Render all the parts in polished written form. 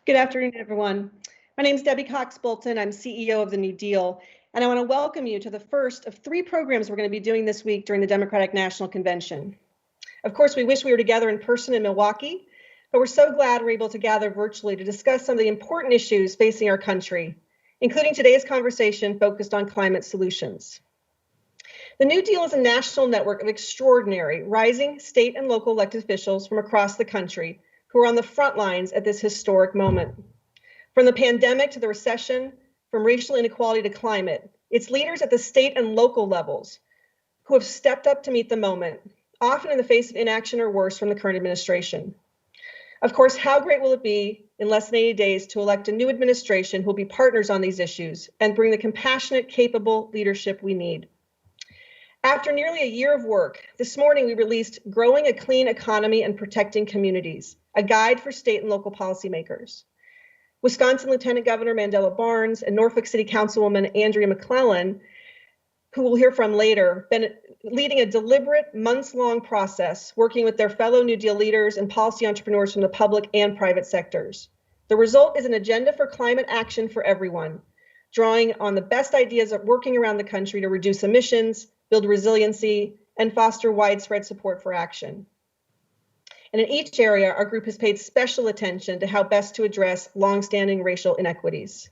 Good afternoon, everyone. My name is Debbie Cox-Bolton. I'm CEO of the New Deal, and I want to welcome you to the first of 3 programs we're going to be doing this week during the Democratic National Convention. Of course, we wish we were together in person in Milwaukee, but we're so glad we're able to gather virtually to discuss some of the important issues facing our country, including today's conversation focused on climate solutions. The New Deal is a national network of extraordinary rising state and local elected officials from across the country who are on the front lines at this historic moment. From the pandemic to the recession, from racial inequality to climate, it's leaders at the state and local levels who have stepped up to meet the moment, often in the face of inaction or worse from the current administration. Of course, how great will it be in less than 80 days to elect a new administration who will be partners on these issues and bring the compassionate, capable leadership we need. After nearly a year of work, this morning we released Growing a Clean Economy and Protecting Communities, a guide for state and local policymakers. Wisconsin Lieutenant Governor Mandela Barnes and Norfolk City Councilwoman Andria McClellan, who we'll hear from later, been leading a deliberate months-long process working with their fellow New Deal leaders and policy entrepreneurs from the public and private sectors. The result is an agenda for climate action for everyone, drawing on the best ideas of working around the country to reduce emissions, build resiliency, and foster widespread support for action. And in each area, our group has paid special attention to how best to address longstanding racial inequities.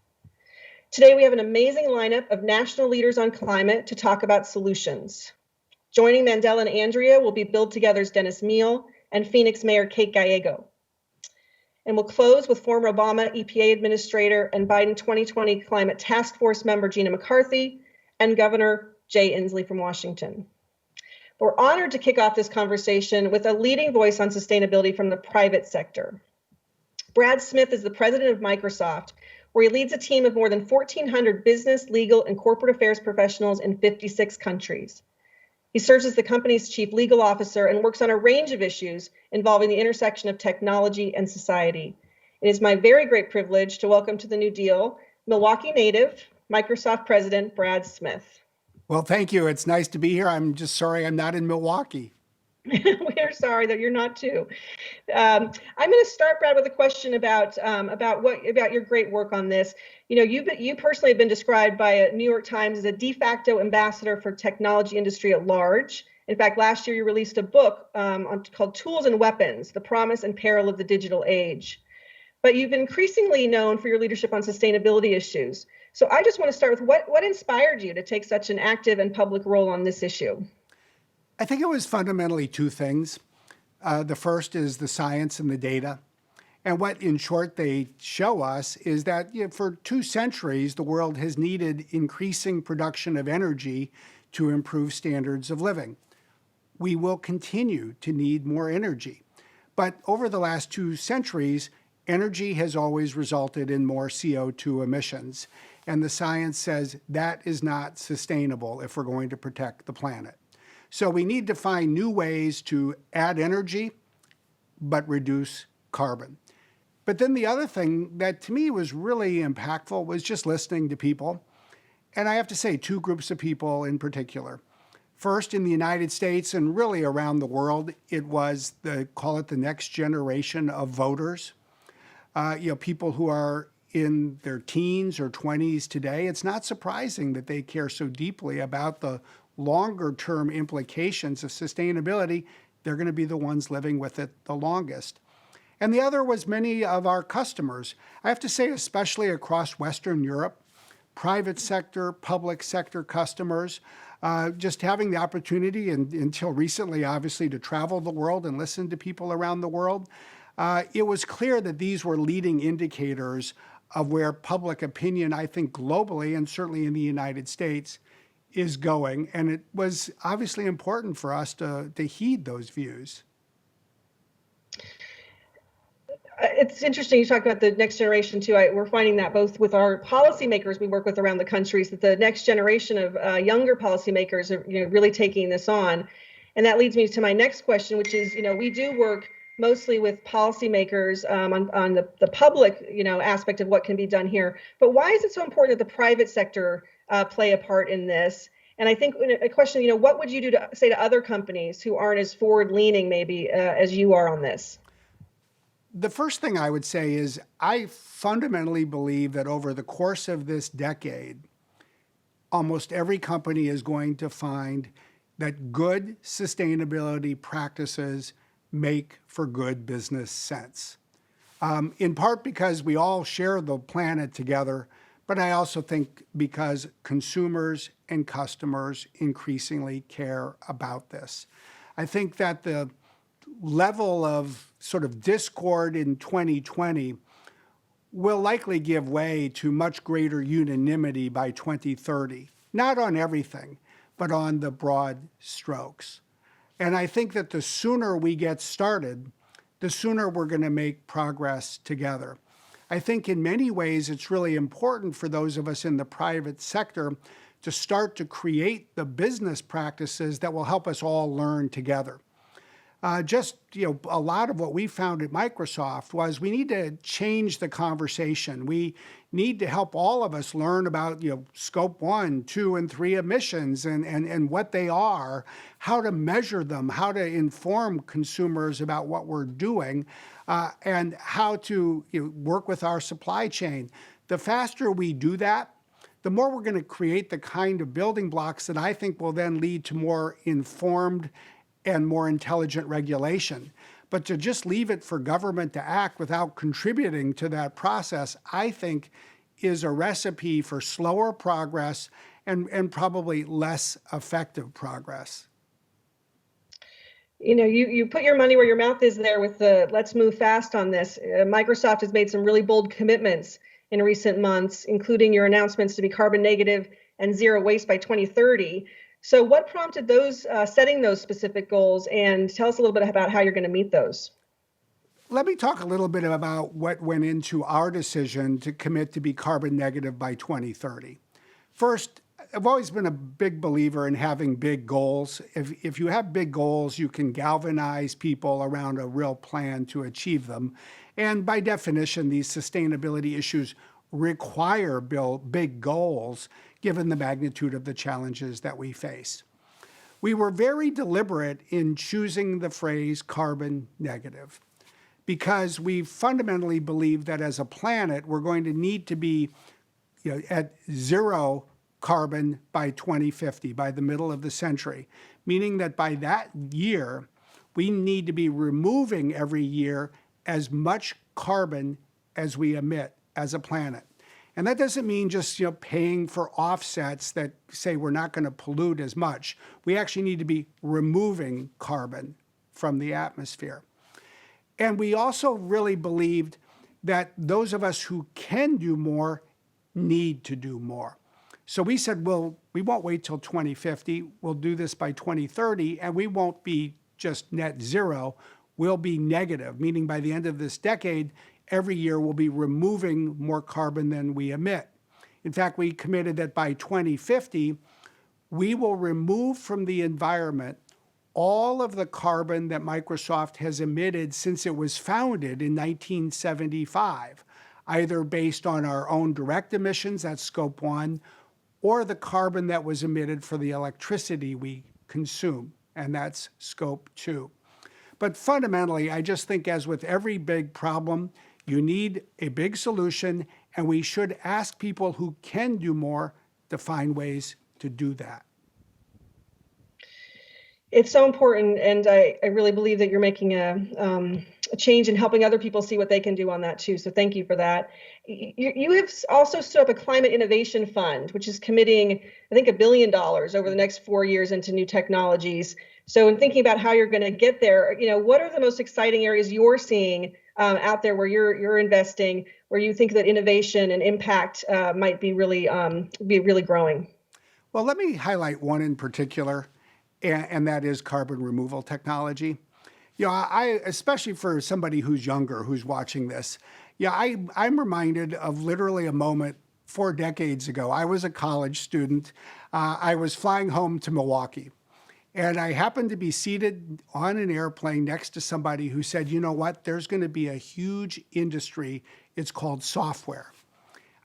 Today, we have an amazing lineup of national leaders on climate to talk about solutions. Joining Mandela and Andria will be Build Together's Dennis Mehiel and Phoenix Mayor Kate Gallego. And we'll close with former Obama EPA Administrator and Biden 2020 Climate Task Force member Gina McCarthy and Governor Jay Inslee from Washington. We're honored to kick off this conversation with a leading voice on sustainability from the private sector. Brad Smith is the president of Microsoft, where he leads a team of more than 1,400 business, legal, and corporate affairs professionals in 56 countries. He serves as the company's chief legal officer and works on a range of issues involving the intersection of technology and society. It is my very great privilege to welcome to the New Deal Milwaukee native, Microsoft president Brad Smith. Well, thank you. It's nice to be here. I'm just sorry I'm not in Milwaukee. We are sorry that you're not too. I'm going to start, Brad, with a question about your great work on this. You know, you personally have been described by New York Times as a de facto ambassador for technology industry at large. In fact, last year you released a book called Tools and Weapons: The Promise and Peril of the Digital Age. But you've been increasingly known for your leadership on sustainability issues. So I just want to start with what inspired you to take such an active and public role on this issue? I think it was fundamentally 2 things. The first is the science and the data. And what, in short, they show us is that for 2 centuries, the world has needed increasing production of energy to improve standards of living. We will continue to need more energy. But over the last 2 centuries, energy has always resulted in more CO2 emissions. And the science says that is not sustainable if we're going to protect the planet. So we need to find new ways to add energy, but reduce carbon. But then the other thing that to me was really impactful was just listening to people. And I have to say 2 groups of people in particular. First, in the United States and really around the world, it was call it the next generation of voters. People who are in their teens or 20s today. It's not surprising that they care so deeply about the longer term implications of sustainability. They're going to be the ones living with it the longest. And the other was many of our customers. I have to say, especially across Western Europe, private sector, public sector customers, just having the opportunity and until recently, obviously, to travel the world and listen to people around the world. It was clear that these were leading indicators of where public opinion, I think globally and certainly in the United States, is going. And it was obviously important for us to heed those views. It's interesting you talk about the next generation too. We're finding that both with our policymakers we work with around the countries, that the next generation of younger policymakers are really taking this on. And that leads me to my next question, which is, we do work mostly with policymakers on the public, aspect of what can be done here. But why is it so important that the private sector play a part in this? And I think a question, what would you do to say to other companies who aren't as forward-leaning maybe as you are on this? The first thing I would say is I fundamentally believe that over the course of this decade, almost every company is going to find that good sustainability practices make for good business sense. In part because we all share the planet together, but I also think because consumers and customers increasingly care about this. I think that the level of sort of discord in 2020 will likely give way to much greater unanimity by 2030, not on everything, but on the broad strokes. And I think that the sooner we get started, the sooner we're going to make progress together. I think in many ways it's really important for those of us in the private sector to start to create the business practices that will help us all learn together. A lot of what we found at Microsoft was we need to change the conversation. We need to help all of us learn about, scope 1, 2, and 3 emissions and what they are, how to measure them, how to inform consumers about what we're doing, and how to work with our supply chain. The faster we do that, the more we're going to create the kind of building blocks that I think will then lead to more informed and more intelligent regulation. But to just leave it for government to act without contributing to that process, I think is a recipe for slower progress and probably less effective progress. You put your money where your mouth is there with the let's move fast on this. Microsoft has made some really bold commitments in recent months, including your announcements to be carbon negative and zero waste by 2030. So what prompted those setting those specific goals, and tell us a little bit about how you're going to meet those? Let me talk a little bit about what went into our decision to commit to be carbon negative by 2030. First, I've always been a big believer in having big goals. If you have big goals, you can galvanize people around a real plan to achieve them. And by definition, these sustainability issues require big goals, given the magnitude of the challenges that we face. We were very deliberate in choosing the phrase carbon negative because we fundamentally believe that as a planet, we're going to need to be at zero carbon by 2050, by the middle of the century, meaning that by that year, we need to be removing every year as much carbon as we emit as a planet. And that doesn't mean just paying for offsets that say we're not going to pollute as much. We actually need to be removing carbon from the atmosphere. And we also really believed that those of us who can do more need to do more. So we said, well, we won't wait till 2050. We'll do this by 2030, and we won't be just net zero. We'll be negative, meaning by the end of this decade, every year we'll be removing more carbon than we emit. In fact, we committed that by 2050, we will remove from the environment all of the carbon that Microsoft has emitted since it was founded in 1975, either based on our own direct emissions, that's scope 1, or the carbon that was emitted for the electricity we consume, and that's scope 2. But fundamentally, I just think as with every big problem, you need a big solution, and we should ask people who can do more to find ways to do that. It's so important, and I really believe that you're making a change and helping other people see what they can do on that too. So thank you for that. You have also stood up a climate innovation fund, which is committing, I think, $1 billion over the next 4 years into new technologies. So in thinking about how you're going to get there, what are the most exciting areas you're seeing out there where you're investing, where you think that innovation and impact might be really growing? Well, let me highlight one in particular, and that is carbon removal technology. I especially for somebody who's younger, who's watching this, I'm reminded of literally a moment 4 decades ago. I was a college student. I was flying home to Milwaukee. And I happened to be seated on an airplane next to somebody who said, you know what, there's going to be a huge industry. It's called software.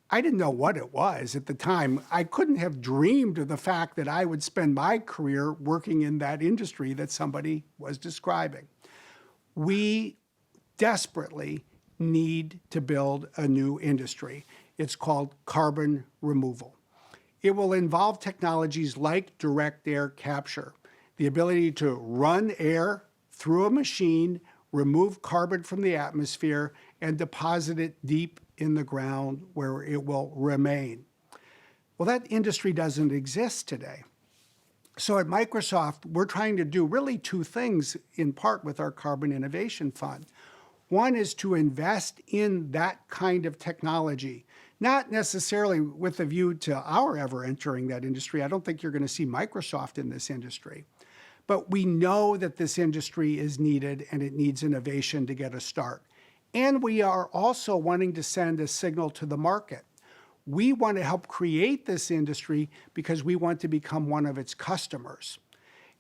I didn't know what it was at the time. I couldn't have dreamed of the fact that I would spend my career working in that industry that somebody was describing. We desperately need to build a new industry. It's called carbon removal. It will involve technologies like direct air capture, the ability to run air through a machine, remove carbon from the atmosphere, and deposit it deep in the ground where it will remain. Well, that industry doesn't exist today. So at Microsoft, we're trying to do really two things in part with our Carbon Innovation Fund. One is to invest in that kind of technology, not necessarily with a view to our ever entering that industry. I don't think you're going to see Microsoft in this industry. But we know that this industry is needed and it needs innovation to get a start. And we are also wanting to send a signal to the market. We want to help create this industry because we want to become one of its customers.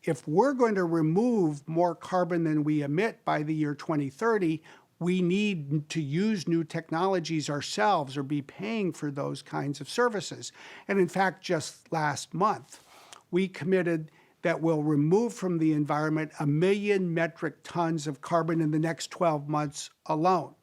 If we're going to remove more carbon than we emit by the year 2030, we need to use new technologies ourselves or be paying for those kinds of services. And in fact, just last month, we committed that we'll remove from the environment 1 million metric tons of carbon in the next 12 months alone.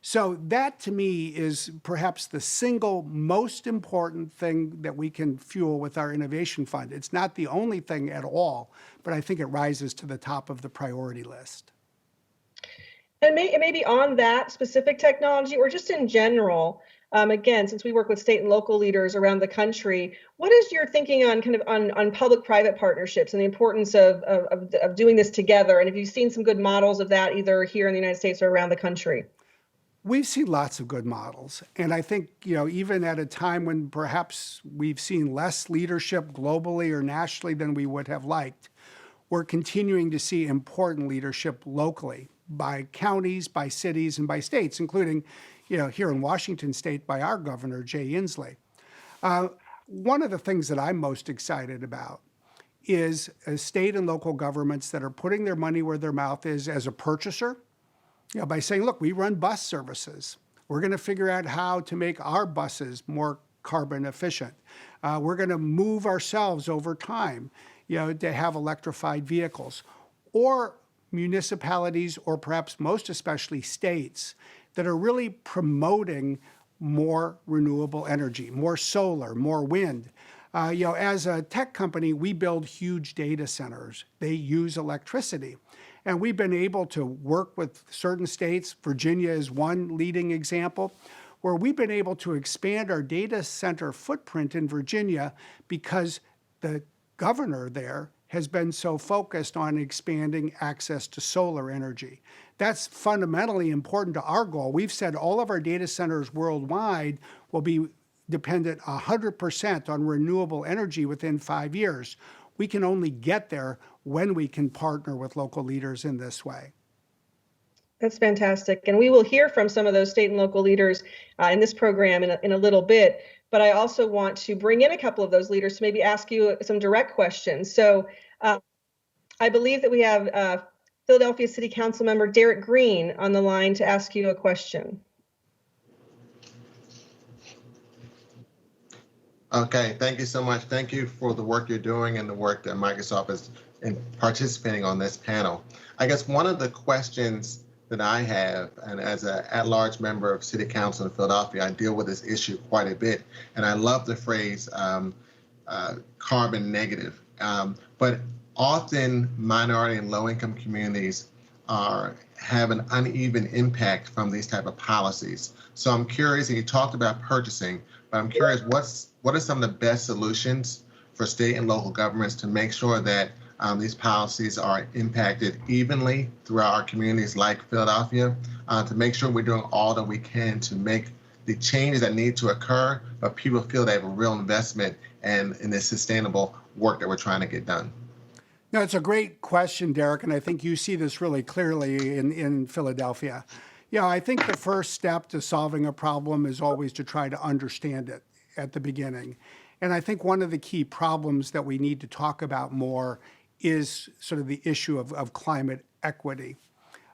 So that, to me, is perhaps the single most important thing that we can fuel with our innovation fund. It's not the only thing at all, but I think it rises to the top of the priority list. And maybe on that specific technology or just in general, again, since we work with state and local leaders around the country, what is your thinking on kind of on public-private partnerships and the importance of doing this together? And have you seen some good models of that either here in the United States or around the country? We've seen lots of good models. And I think, even at a time when perhaps we've seen less leadership globally or nationally than we would have liked, we're continuing to see important leadership locally by counties, by cities, and by states, including, here in Washington State by our governor, Jay Inslee. One of the things that I'm most excited about is state and local governments that are putting their money where their mouth is as a purchaser, by saying, look, we run bus services. We're going to figure out how to make our buses more carbon efficient. We're going to move ourselves over time, to have electrified vehicles. Or municipalities, or perhaps most especially states, that are really promoting more renewable energy, more solar, more wind. As a tech company, we build huge data centers. They use electricity. And we've been able to work with certain states. Virginia is one leading example, where we've been able to expand our data center footprint in Virginia because the governor there has been so focused on expanding access to solar energy. That's fundamentally important to our goal. We've said all of our data centers worldwide will be dependent 100% on renewable energy within 5 years. We can only get there when we can partner with local leaders in this way. That's fantastic. And we will hear from some of those state and local leaders in this program in a little bit. But I also want to bring in a couple of those leaders to maybe ask you some direct questions. So I believe that we have Philadelphia City Councilmember Derek Green on the line to ask you a question. Okay, thank you so much. Thank you for the work you're doing and the work that Microsoft is in participating on this panel. I guess one of the questions that I have, and as an at-large member of City Council in Philadelphia, I deal with this issue quite a bit, and I love the phrase carbon negative. But often minority and low-income communities have an uneven impact from these type of policies. So I'm curious, and you talked about purchasing, but I'm curious, what are some of the best solutions for state and local governments to make sure that these policies are impacted evenly throughout our communities like Philadelphia, to make sure we're doing all that we can to make the changes that need to occur, but people feel they have a real investment in this sustainable work that we're trying to get done? No, it's a great question, Derek, and I think you see this really clearly in Philadelphia. I think the first step to solving a problem is always to try to understand it at the beginning. And I think one of the key problems that we need to talk about more is sort of the issue of climate equity.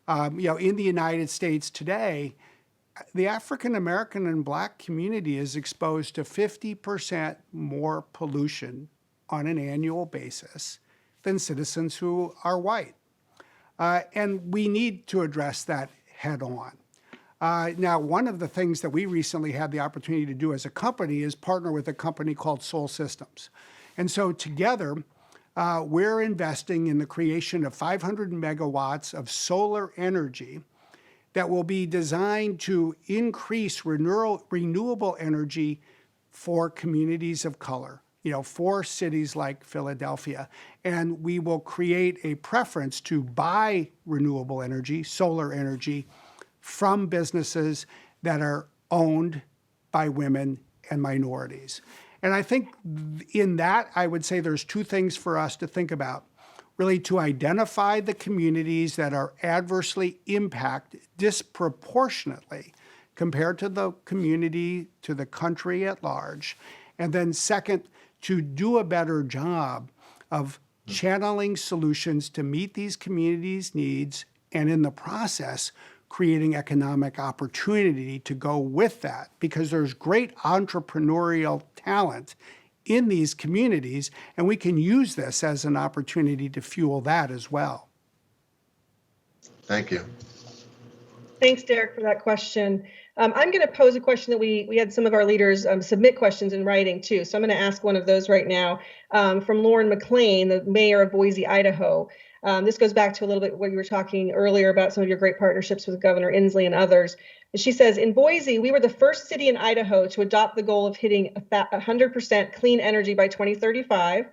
In the United States today, the African American and Black community is exposed to 50% more pollution on an annual basis than citizens who are white. And we need to address that head on. Now, one of the things that we recently had the opportunity to do as a company is partner with a company called Soul Systems. And so together, we're investing in the creation of 500 megawatts of solar energy that will be designed to increase renewable energy for communities of color, for cities like Philadelphia. And we will create a preference to buy renewable energy, solar energy, from businesses that are owned by women and minorities. And I think in that, I would say there's two things for us to think about. Really, to identify the communities that are adversely impacted disproportionately compared to the community, to the country at large. And then second, to do a better job of channeling solutions to meet these communities' needs, and in the process, creating economic opportunity to go with that, because there's great entrepreneurial talent in these communities, and we can use this as an opportunity to fuel that as well. Thank you. Thanks, Derek, for that question. I'm going to pose a question that we had some of our leaders submit questions in writing too. So I'm going to ask one of those right now from Lauren McClain, the mayor of Boise, Idaho. This goes back to a little bit what you were talking earlier about some of your great partnerships with Governor Inslee and others. She says, in Boise, we were the first city in Idaho to adopt the goal of hitting 100% clean energy by 2035.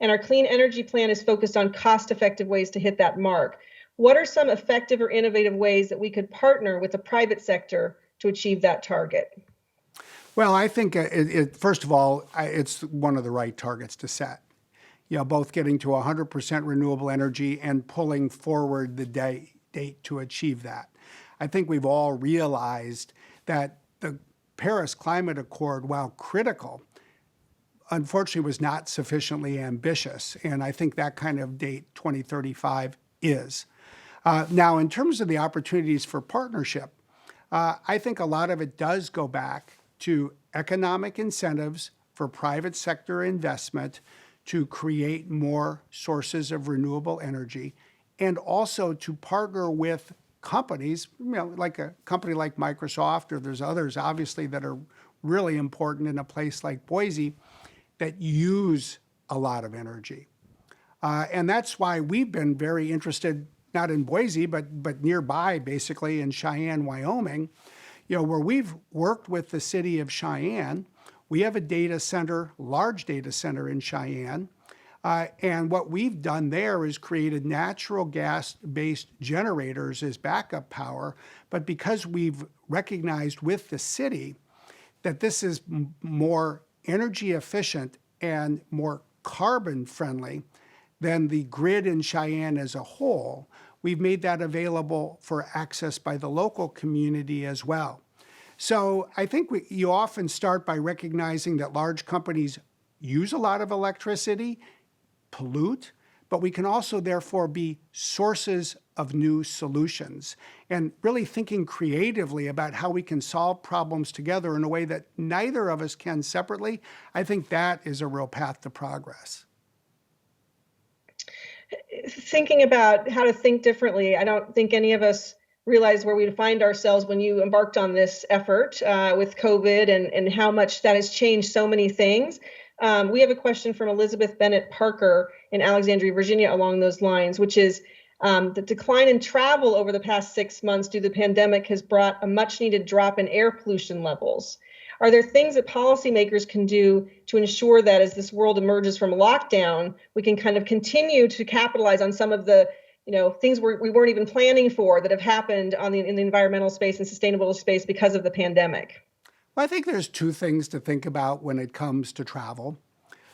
And our clean energy plan is focused on cost-effective ways to hit that mark. What are some effective or innovative ways that we could partner with the private sector to achieve that target? Well, I think first of all, it's one of the right targets to set. Both getting to 100% renewable energy and pulling forward the date to achieve that. I think we've all realized that the Paris Climate Accord, while critical, unfortunately was not sufficiently ambitious. And I think that kind of date, 2035, is. Now, in terms of the opportunities for partnership, I think a lot of it does go back to economic incentives for private sector investment to create more sources of renewable energy, and also to partner with companies, like a company like Microsoft, or there's others obviously that are really important in a place like Boise that use a lot of energy. And that's why we've been very interested, not in Boise, but nearby, basically in Cheyenne, Wyoming, where we've worked with the city of Cheyenne. We have a data center, large data center in Cheyenne. And what we've done there is created natural gas-based generators as backup power. But because we've recognized with the city that this is more energy efficient and more carbon friendly than the grid in Cheyenne as a whole, we've made that available for access by the local community as well. So I think you often start by recognizing that large companies use a lot of electricity, pollute, but we can also therefore be sources of new solutions, and really thinking creatively about how we can solve problems together in a way that neither of us can separately. I think that is a real path to progress. Thinking about how to think differently, I don't think any of us realized where we'd find ourselves when you embarked on this effort with COVID and how much that has changed so many things. We have a question from Elizabeth Bennett Parker in Alexandria, Virginia, along those lines, which is the decline in travel over the past 6 months due to the pandemic has brought a much needed drop in air pollution levels. Are there things that policymakers can do to ensure that as this world emerges from lockdown, we can kind of continue to capitalize on some of the things we weren't even planning for that have happened in the environmental space and sustainable space because of the pandemic? Well, I think there's two things to think about when it comes to travel.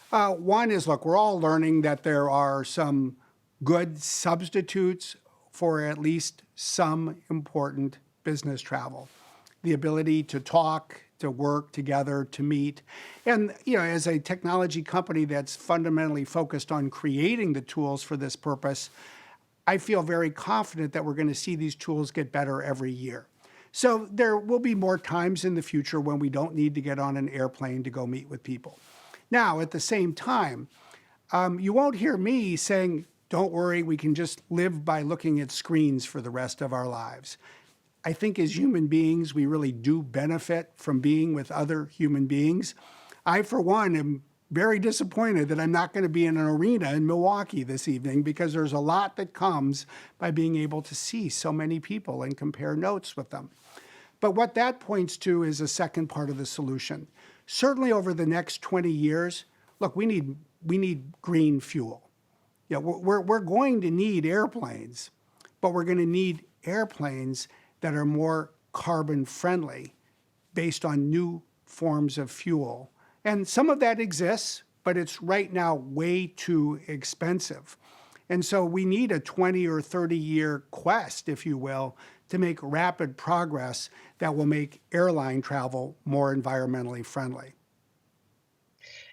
One is, look, we're all learning that there are some good substitutes for at least some important business travel. The ability to talk, to work together, to meet. And, as a technology company that's fundamentally focused on creating the tools for this purpose, I feel very confident that we're going to see these tools get better every year. So there will be more times in the future when we don't need to get on an airplane to go meet with people. Now, at the same time, you won't hear me saying, don't worry, we can just live by looking at screens for the rest of our lives. I think as human beings, we really do benefit from being with other human beings. I, for one, am very disappointed that I'm not going to be in an arena in Milwaukee this evening, because there's a lot that comes by being able to see so many people and compare notes with them. But what that points to is a second part of the solution. Certainly over the next 20 years, look, we need green fuel. Yeah, we're going to need airplanes, but we're going to need airplanes that are more carbon friendly based on new forms of fuel. And some of that exists, but it's right now way too expensive. And so we need a 20 or 30-year quest, if you will, to make rapid progress that will make airline travel more environmentally friendly.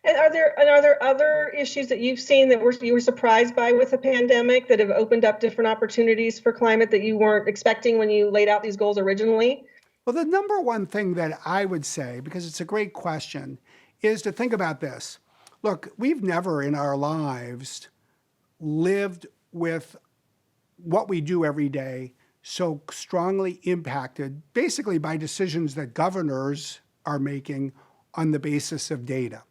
And are there other issues that you've seen that you were surprised by with the pandemic that have opened up different opportunities for climate that you weren't expecting when you laid out these goals originally? Well, the number one thing that I would say, because it's a great question, is to think about this. Look, we've never in our lives lived with what we do every day so strongly impacted basically by decisions that governors are making on the basis of data.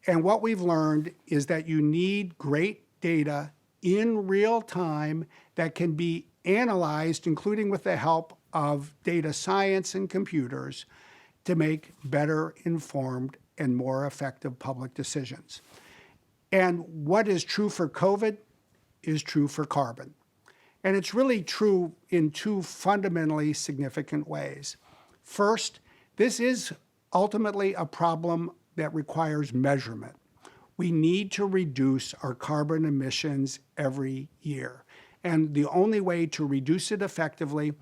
And what we've learned is that you need great data in real time that can be analyzed, including with the help of data science and computers, to make better informed and more effective public decisions. And what is true for COVID is true for carbon. And it's really true in two fundamentally significant ways. First, this is ultimately a problem that requires measurement. We need to reduce our carbon emissions every year. And the only way to reduce it effectively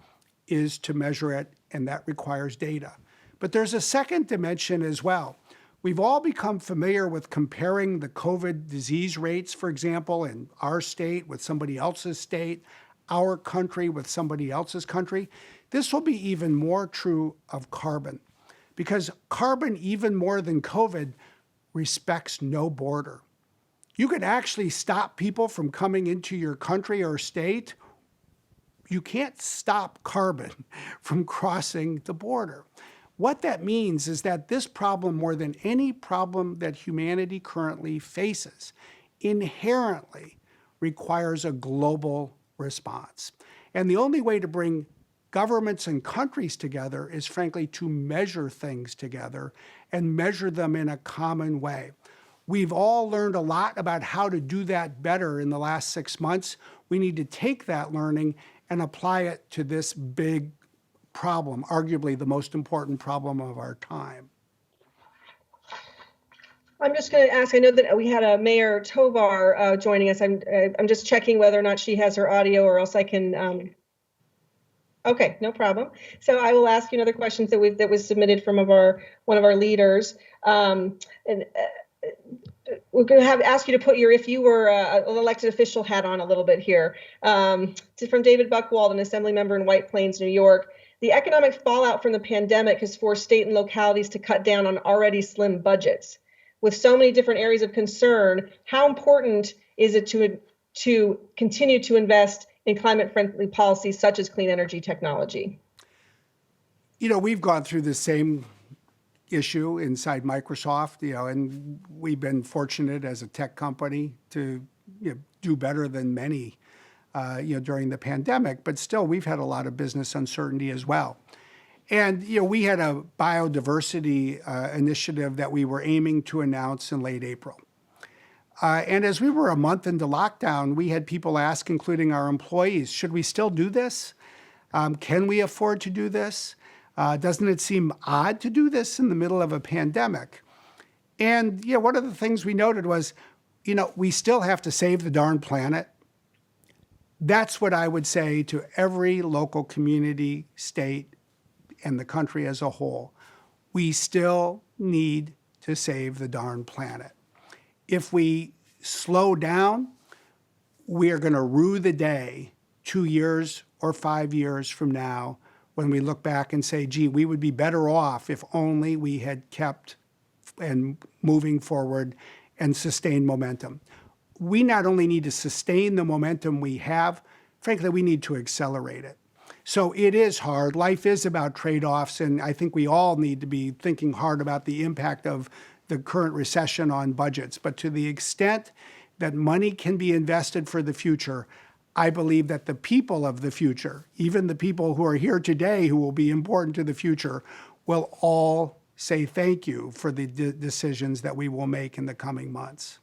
is to measure it, and that requires data. But there's a second dimension as well. We've all become familiar with comparing the COVID disease rates, for example, in our state with somebody else's state, our country with somebody else's country. This will be even more true of carbon, because carbon, even more than COVID, respects no border. You could actually stop people from coming into your country or state. You can't stop carbon from crossing the border. What that means is that this problem, more than any problem that humanity currently faces, inherently requires a global response. And the only way to bring governments and countries together is, frankly, to measure things together and measure them in a common way. We've all learned a lot about how to do that better in the last 6 months. We need to take that learning and apply it to this big problem, arguably the most important problem of our time. I'm just going to ask, I know that we had a Mayor Tovar joining us. I'm just checking whether or not she has her audio, or else I can, okay, no problem. So I will ask you another question that was submitted from one of our leaders. We're going to ask you to put your, if you were an elected official hat on a little bit here. From David Buchwald, an assembly member in White Plains, New York. The economic fallout from the pandemic has forced state and localities to cut down on already slim budgets. With so many different areas of concern, how important is it to continue to invest in climate-friendly policies such as clean energy technology? You know, we've gone through the same issue inside Microsoft, and we've been fortunate as a tech company to do better than many during the pandemic, but still we've had a lot of business uncertainty as well. And we had a biodiversity initiative that we were aiming to announce in late April. And as we were a month into lockdown, we had people ask, including our employees, should we still do this? Can we afford to do this? Doesn't it seem odd to do this in the middle of a pandemic? And one of the things we noted was, we still have to save the darn planet. That's what I would say to every local community, state, and the country as a whole. We still need to save the darn planet. If we slow down, we are going to rue the day 2 years or 5 years from now when we look back and say, gee, we would be better off if only we had kept and moving forward and sustained momentum. We not only need to sustain the momentum we have, frankly, we need to accelerate it. So it is hard. Life is about trade-offs, and I think we all need to be thinking hard about the impact of the current recession on budgets. But to the extent that money can be invested for the future, I believe that the people of the future, even the people who are here today who will be important to the future, will all say thank you for the decisions that we will make in the coming months.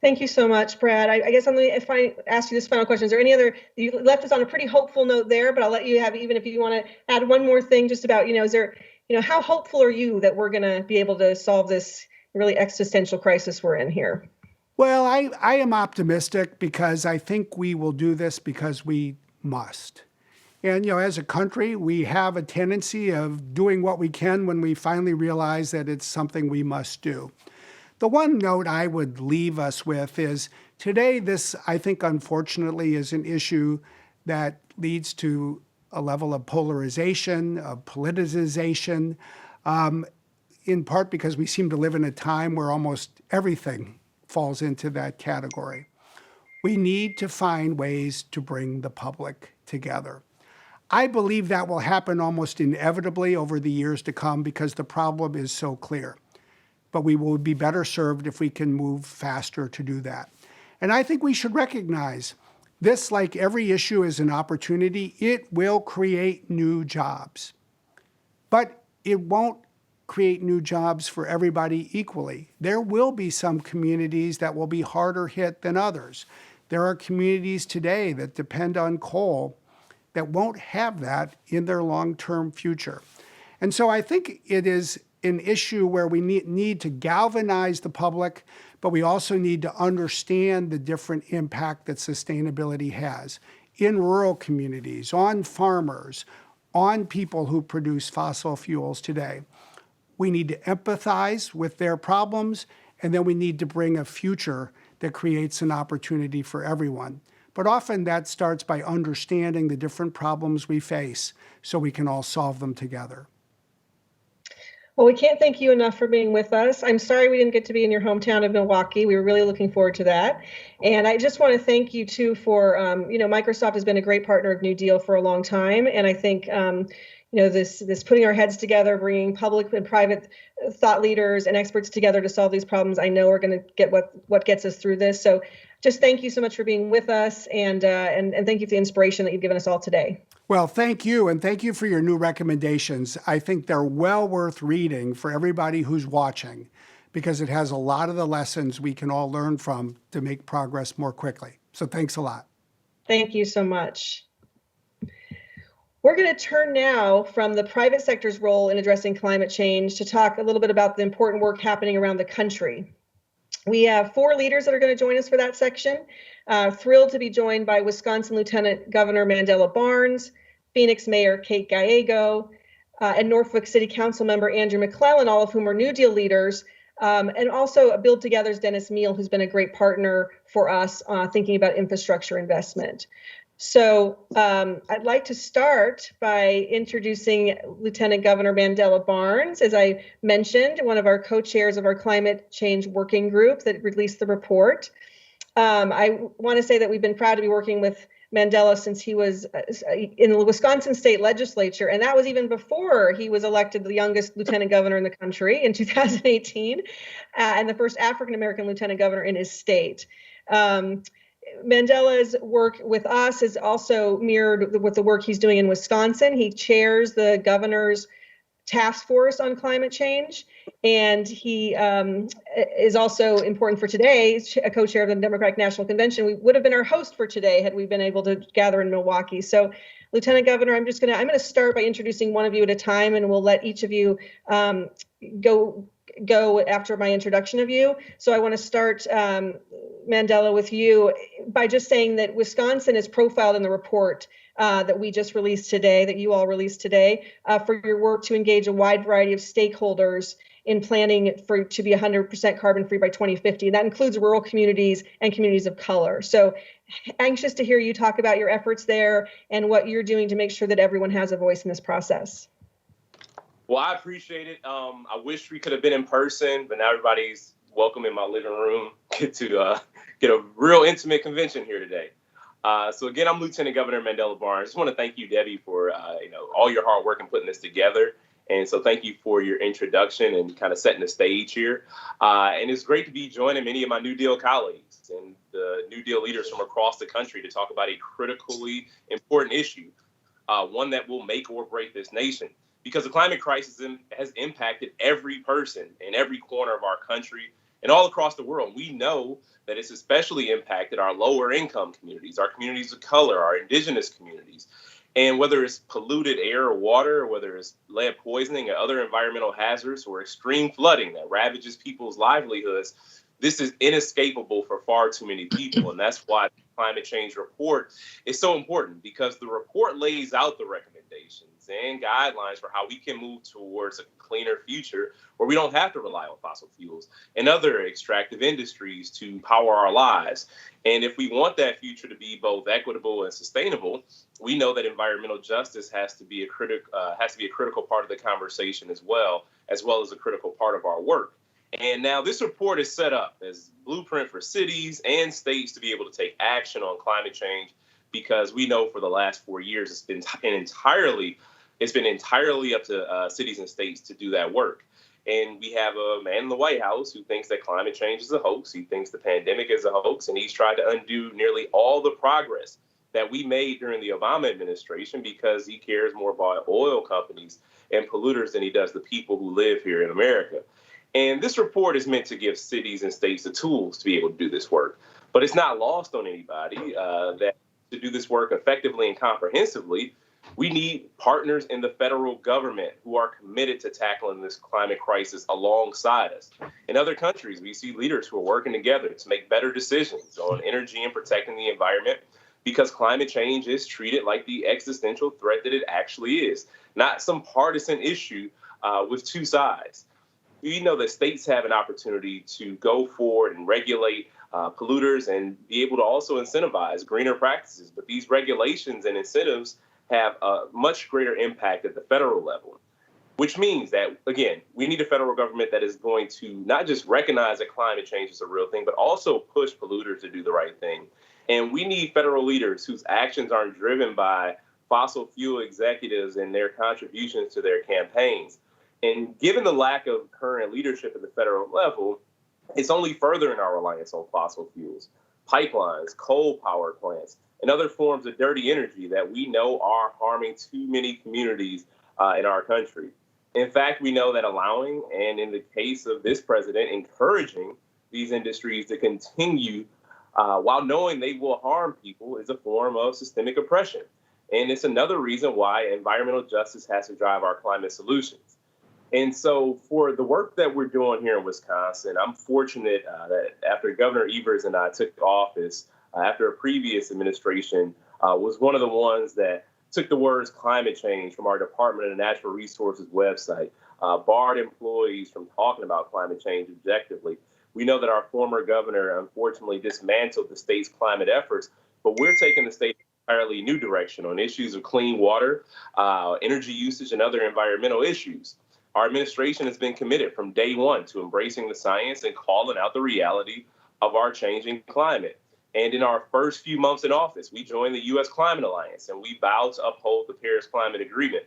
Thank you so much, Brad. I guess if I ask you this final question, is there any other, you left us on a pretty hopeful note there, but I'll let you have, even if you want to add one more thing just about, is there, how hopeful are you that we're going to be able to solve this really existential crisis we're in here? Well, I am optimistic because I think we will do this because we must. And, as a country, we have a tendency of doing what we can when we finally realize that it's something we must do. The one note I would leave us with is today, this, I think, unfortunately, is an issue that leads to a level of polarization, of politicization, in part because we seem to live in a time where almost everything falls into that category. We need to find ways to bring the public together. I believe that will happen almost inevitably over the years to come because the problem is so clear. But we will be better served if we can move faster to do that. And I think we should recognize this, like every issue, is an opportunity. It will create new jobs, but it won't create new jobs for everybody equally. There will be some communities that will be harder hit than others. There are communities today that depend on coal that won't have that in their long-term future. And so I think it is an issue where we need to galvanize the public, but we also need to understand the different impact that sustainability has in rural communities, on farmers, on people who produce fossil fuels today. We need to empathize with their problems, and then we need to bring a future that creates an opportunity for everyone. But often that starts by understanding the different problems we face so we can all solve them together. Well, we can't thank you enough for being with us. I'm sorry we didn't get to be in your hometown of Milwaukee. We were really looking forward to that. And I just want to thank you too for, Microsoft has been a great partner of New Deal for a long time. And I think, this putting our heads together, bringing public and private thought leaders and experts together to solve these problems, I know are going to get what gets us through this. So just thank you so much for being with us, and thank you for the inspiration that you've given us all today. Well, thank you, and thank you for your new recommendations. I think they're well worth reading for everybody who's watching, because it has a lot of the lessons we can all learn from to make progress more quickly. So thanks a lot. Thank you so much. We're going to turn now from the private sector's role in addressing climate change to talk a little bit about the important work happening around the country. We have 4 leaders that are going to join us for that section. Thrilled to be joined by Wisconsin Lieutenant Governor Mandela Barnes, Phoenix Mayor Kate Gallego, and Norfolk City Councilmember Andria McClellan, all of whom are NewDEAL leaders, and also Build Together's Dennis Mehiel, who's been a great partner for us thinking about infrastructure investment. So I'd like to start by introducing Lieutenant Governor Mandela Barnes, as I mentioned, one of our co-chairs of our climate change working group that released the report. I want to say that we've been proud to be working with Mandela since he was in the Wisconsin state legislature, and that was even before he was elected the youngest lieutenant governor in the country in 2018, and the first African-American lieutenant governor in his state. Mandela's work with us is also mirrored with the work he's doing in Wisconsin. He chairs the governor's task force on climate change, and he is also important for today, a co-chair of the Democratic National Convention. We would have been our host for today had we been able to gather in Milwaukee. So, Lieutenant Governor, I'm going to start by introducing one of you at a time, and we'll let each of you go after my introduction of you. So I want to start, Mandela, with you by just saying that Wisconsin is profiled in the report that we just released today, that you all released today, for your work to engage a wide variety of stakeholders in planning to be 100% carbon free by 2050. And that includes rural communities and communities of color. So anxious to hear you talk about your efforts there and what you're doing to make sure that everyone has a voice in this process. Well, I appreciate it. I wish we could have been in person, but now everybody's welcome in my living room. Get a real intimate convention here today. So again, I'm Lieutenant Governor Mandela Barnes. I just want to thank you, Debbie, for all your hard work in putting this together. And so thank you for your introduction and kind of setting the stage here. And it's great to be joining many of my New Deal colleagues and the New Deal leaders from across the country to talk about a critically important issue, one that will make or break this nation. Because the climate crisis has impacted every person in every corner of our country and all across the world. We know that it's especially impacted our lower income communities, our communities of color, our indigenous communities. And whether it's polluted air or water, or whether it's lead poisoning or other environmental hazards or extreme flooding that ravages people's livelihoods, this is inescapable for far too many people. And that's why the climate change report is so important, because the report lays out the recommendations and guidelines for how we can move towards a cleaner future where we don't have to rely on fossil fuels and other extractive industries to power our lives. And if we want that future to be both equitable and sustainable, we know that environmental justice has to be a critical part of the conversation as well as a critical part of our work. And now this report is set up as blueprint for cities and states to be able to take action on climate change, because we know for the last 4 years it's been entirely up to cities and states to do that work. And we have a man in the White House who thinks that climate change is a hoax. He thinks the pandemic is a hoax, and he's tried to undo nearly all the progress that we made during the Obama administration because he cares more about oil companies and polluters than he does the people who live here in America. And this report is meant to give cities and states the tools to be able to do this work. But it's not lost on anybody that to do this work effectively and comprehensively, we need partners in the federal government who are committed to tackling this climate crisis alongside us. In other countries, we see leaders who are working together to make better decisions on energy and protecting the environment, because climate change is treated like the existential threat that it actually is, not some partisan issue with two sides. We know that states have an opportunity to go forward and regulate polluters and be able to also incentivize greener practices. But these regulations and incentives have a much greater impact at the federal level, which means that, again, we need a federal government that is going to not just recognize that climate change is a real thing, but also push polluters to do the right thing. And we need federal leaders whose actions aren't driven by fossil fuel executives and their contributions to their campaigns. And given the lack of current leadership at the federal level, it's only furthering our reliance on fossil fuels, pipelines, coal power plants, and other forms of dirty energy that we know are harming too many communities in our country. In fact, we know that allowing, and in the case of this president, encouraging these industries to continue while knowing they will harm people is a form of systemic oppression. And it's another reason why environmental justice has to drive our climate solutions. And so for the work that we're doing here in Wisconsin, I'm fortunate that after Governor Evers and I took office, after a previous administration, was one of the ones that took the words climate change from our Department of Natural Resources website, barred employees from talking about climate change objectively. We know that our former governor unfortunately dismantled the state's climate efforts, but we're taking the state in an entirely new direction on issues of clean water, energy usage, and other environmental issues. Our administration has been committed from day one to embracing the science and calling out the reality of our changing climate. And in our first few months in office, we joined the U.S. Climate Alliance, and we vowed to uphold the Paris Climate Agreement.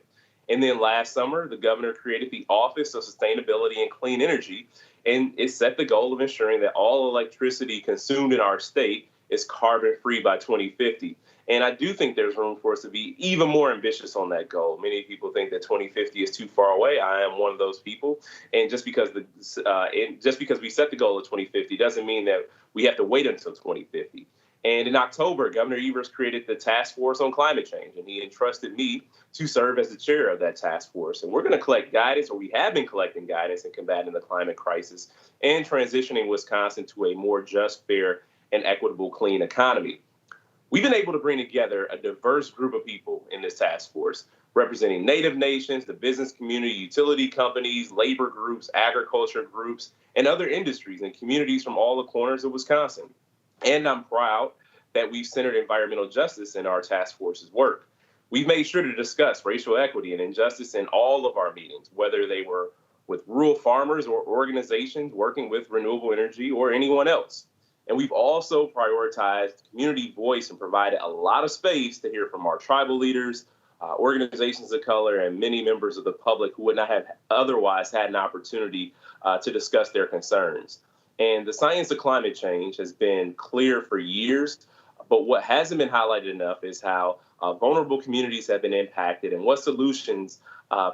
And then last summer, the governor created the Office of Sustainability and Clean Energy, and it set the goal of ensuring that all electricity consumed in our state is carbon-free by 2050. And I do think there's room for us to be even more ambitious on that goal. Many people think that 2050 is too far away. I am one of those people. And just because we set the goal of 2050 doesn't mean that we have to wait until 2050. And in October, Governor Evers created the Task Force on Climate Change, and he entrusted me to serve as the chair of that task force. And we're going to collect guidance, or we have been collecting guidance in combating the climate crisis and transitioning Wisconsin to a more just, fair, and equitable clean economy. We've been able to bring together a diverse group of people in this task force, representing Native nations, the business community, utility companies, labor groups, agriculture groups, and other industries and communities from all the corners of Wisconsin. And I'm proud that we've centered environmental justice in our task force's work. We've made sure to discuss racial equity and injustice in all of our meetings, whether they were with rural farmers or organizations working with renewable energy or anyone else. And we've also prioritized community voice and provided a lot of space to hear from our tribal leaders, organizations of color, and many members of the public who would not have otherwise had an opportunity to discuss their concerns. And the science of climate change has been clear for years, but what hasn't been highlighted enough is how vulnerable communities have been impacted and what solutions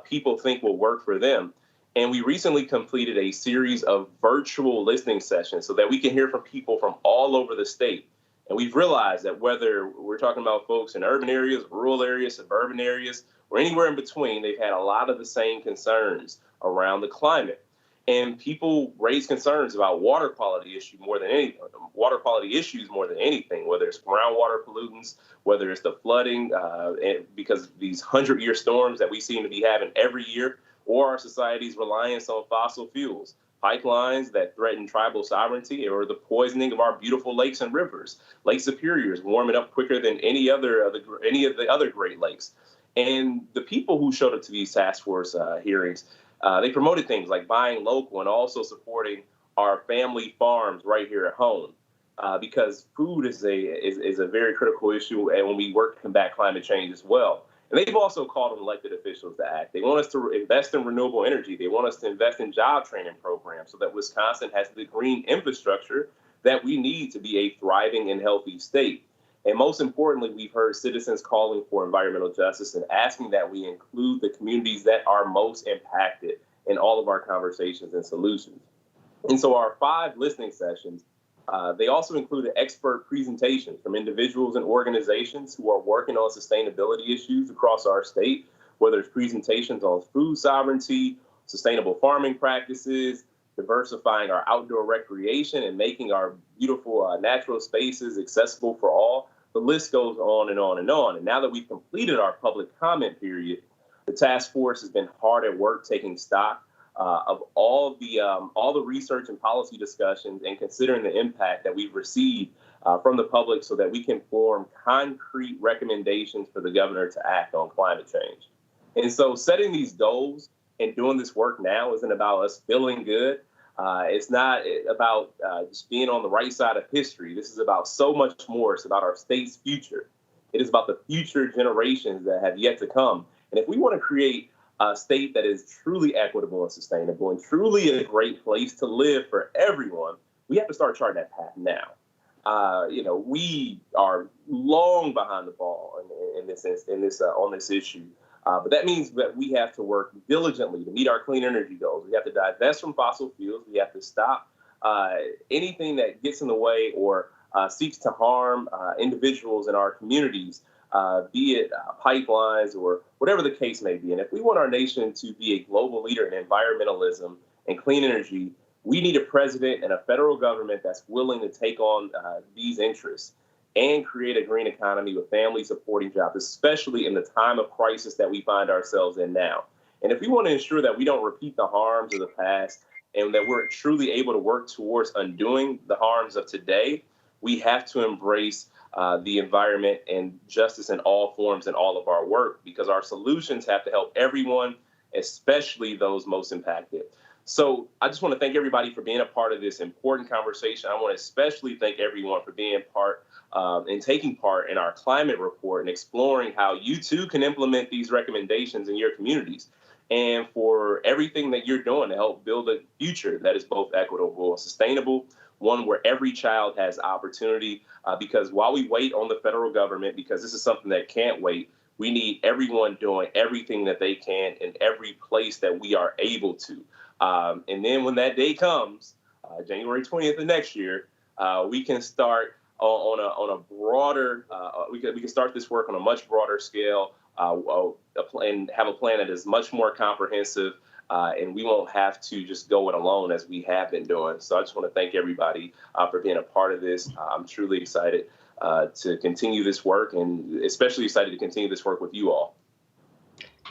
people think will work for them. And we recently completed a series of virtual listening sessions so that we can hear from people from all over the state. And we've realized that whether we're talking about folks in urban areas, rural areas, suburban areas, or anywhere in between, they've had a lot of the same concerns around the climate. And people raise concerns about water quality issues more than anything, whether it's groundwater pollutants, whether it's the flooding, because these 100-year storms that we seem to be having every year, or our society's reliance on fossil fuels, pipelines that threaten tribal sovereignty, or the poisoning of our beautiful lakes and rivers. Lake Superior is warming up quicker than any of the other Great Lakes. And the people who showed up to these task force hearings, they promoted things like buying local and also supporting our family farms right here at home, because food is a very critical issue, and when we work to combat climate change as well. And they've also called on elected officials to act. They want us to invest in renewable energy. They want us to invest in job training programs so that Wisconsin has the green infrastructure that we need to be a thriving and healthy state. And most importantly, we've heard citizens calling for environmental justice and asking that we include the communities that are most impacted in all of our conversations and solutions. And so our 5 listening sessions, they also included expert presentations from individuals and organizations who are working on sustainability issues across our state, whether it's presentations on food sovereignty, sustainable farming practices, diversifying our outdoor recreation, and making our beautiful natural spaces accessible for all. The list goes on and on and on. And now that we've completed our public comment period, the task force has been hard at work taking stock of all the research and policy discussions and considering the impact that we've received from the public so that we can form concrete recommendations for the governor to act on climate change. And so setting these goals and doing this work now isn't about us feeling good. It's not about just being on the right side of history. This is about so much more. It's about our state's future. It is about the future generations that have yet to come. And if we want to create a state that is truly equitable and sustainable and truly a great place to live for everyone, we have to start charting that path now. We are long behind the ball on this issue. But that means that we have to work diligently to meet our clean energy goals. We have to divest from fossil fuels. We have to stop anything that gets in the way or seeks to harm individuals in our communities, be it pipelines or whatever the case may be. And if we want our nation to be a global leader in environmentalism and clean energy, we need a president and a federal government that's willing to take on these interests and create a green economy with families supporting jobs, especially in the time of crisis that we find ourselves in now. And if we want to ensure that we don't repeat the harms of the past and that we're truly able to work towards undoing the harms of today, we have to embrace the environment and justice in all forms in all of our work, because our solutions have to help everyone, especially those most impacted. So I just want to thank everybody for being a part of this important conversation. I want to especially thank everyone for being part and taking part in our climate report and exploring how you too can implement these recommendations in your communities, and for everything that you're doing to help build a future that is both equitable and sustainable, one where every child has opportunity, because while we wait on the federal government, because this is something that can't wait, we need everyone doing everything that they can in every place that we are able to. And then when that day comes, January 20th of next year, we can start on a broader, we can start this work on a much broader scale, and have a plan that is much more comprehensive, and we won't have to just go it alone as we have been doing. So I just want to thank everybody for being a part of this. I'm truly excited to continue this work, and especially excited to continue this work with you all.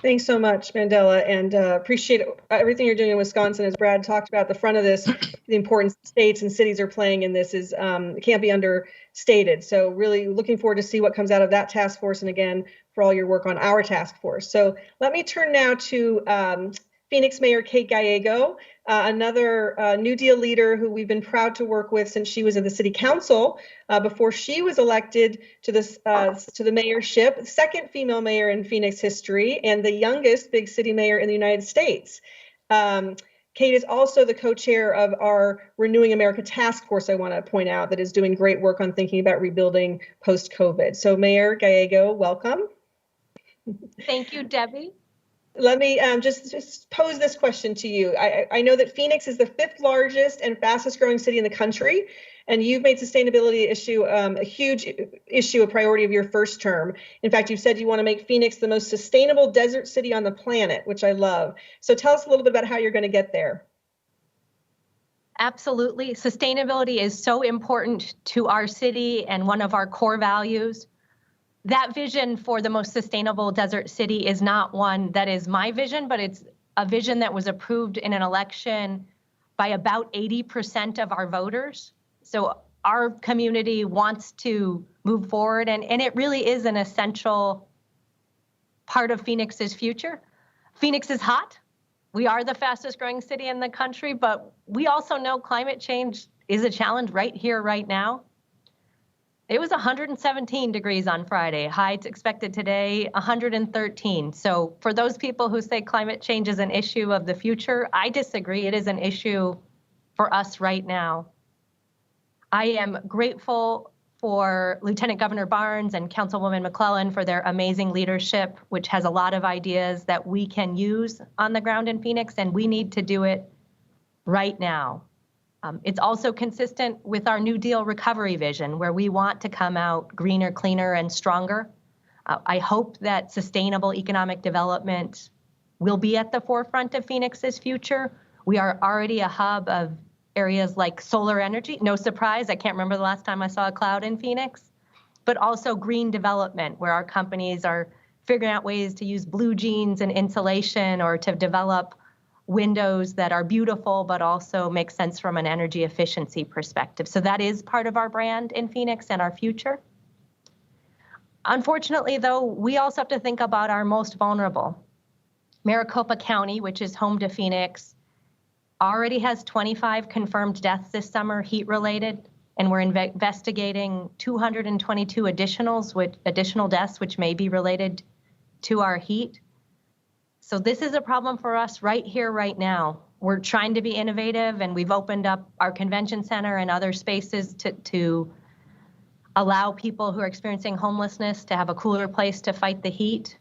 Thanks so much, Mandela, and appreciate everything you're doing in Wisconsin. As Brad talked about at the front of this, the importance states and cities are playing in this is can't be understated. So really looking forward to see what comes out of that task force, and again, for all your work on our task force. So let me turn now to Phoenix Mayor Kate Gallego, another New Deal leader who we've been proud to work with since she was in the city council before she was elected to the mayorship, second female mayor in Phoenix history, and the youngest big city mayor in the United States. Kate is also the co-chair of our Renewing America Task Force, I want to point out, that is doing great work on thinking about rebuilding post-COVID. So Mayor Gallego, welcome. Thank you, Debbie. Let me just pose this question to you. I know that Phoenix is the 5th largest and fastest growing city in the country, and you've made sustainability issue a huge issue, a priority of your first term. In fact, you've said you want to make Phoenix the most sustainable desert city on the planet, which I love. So tell us a little bit about how you're going to get there. Absolutely. Sustainability is so important to our city and one of our core values. That vision for the most sustainable desert city is not one that is my vision, but it's a vision that was approved in an election by about 80% of our voters. So our community wants to move forward, and it really is an essential part of Phoenix's future. Phoenix is hot. We are the fastest growing city in the country, but we also know climate change is a challenge right here, right now. It was 117 degrees on Friday. Highs expected today, 113. So for those people who say climate change is an issue of the future, I disagree. It is an issue for us right now. I am grateful for Lieutenant Governor Barnes and Councilwoman McClellan for their amazing leadership, which has a lot of ideas that we can use on the ground in Phoenix, and we need to do it right now. It's also consistent with our New Deal recovery vision, where we want to come out greener, cleaner, and stronger. I hope that sustainable economic development will be at the forefront of Phoenix's future. We are already a hub of areas like solar energy. No surprise, I can't remember the last time I saw a cloud in Phoenix, but also green development, where our companies are figuring out ways to use blue jeans and insulation, or to develop windows that are beautiful, but also make sense from an energy efficiency perspective. So that is part of our brand in Phoenix and our future. Unfortunately, though, we also have to think about our most vulnerable. Maricopa County, which is home to Phoenix, already has 25 confirmed deaths this summer, heat-related, and we're investigating 222 additional deaths, which may be related to our heat. So this is a problem for us right here, right now. We're trying to be innovative, and we've opened up our convention center and other spaces to allow people who are experiencing homelessness to have a cooler place to fight the heat.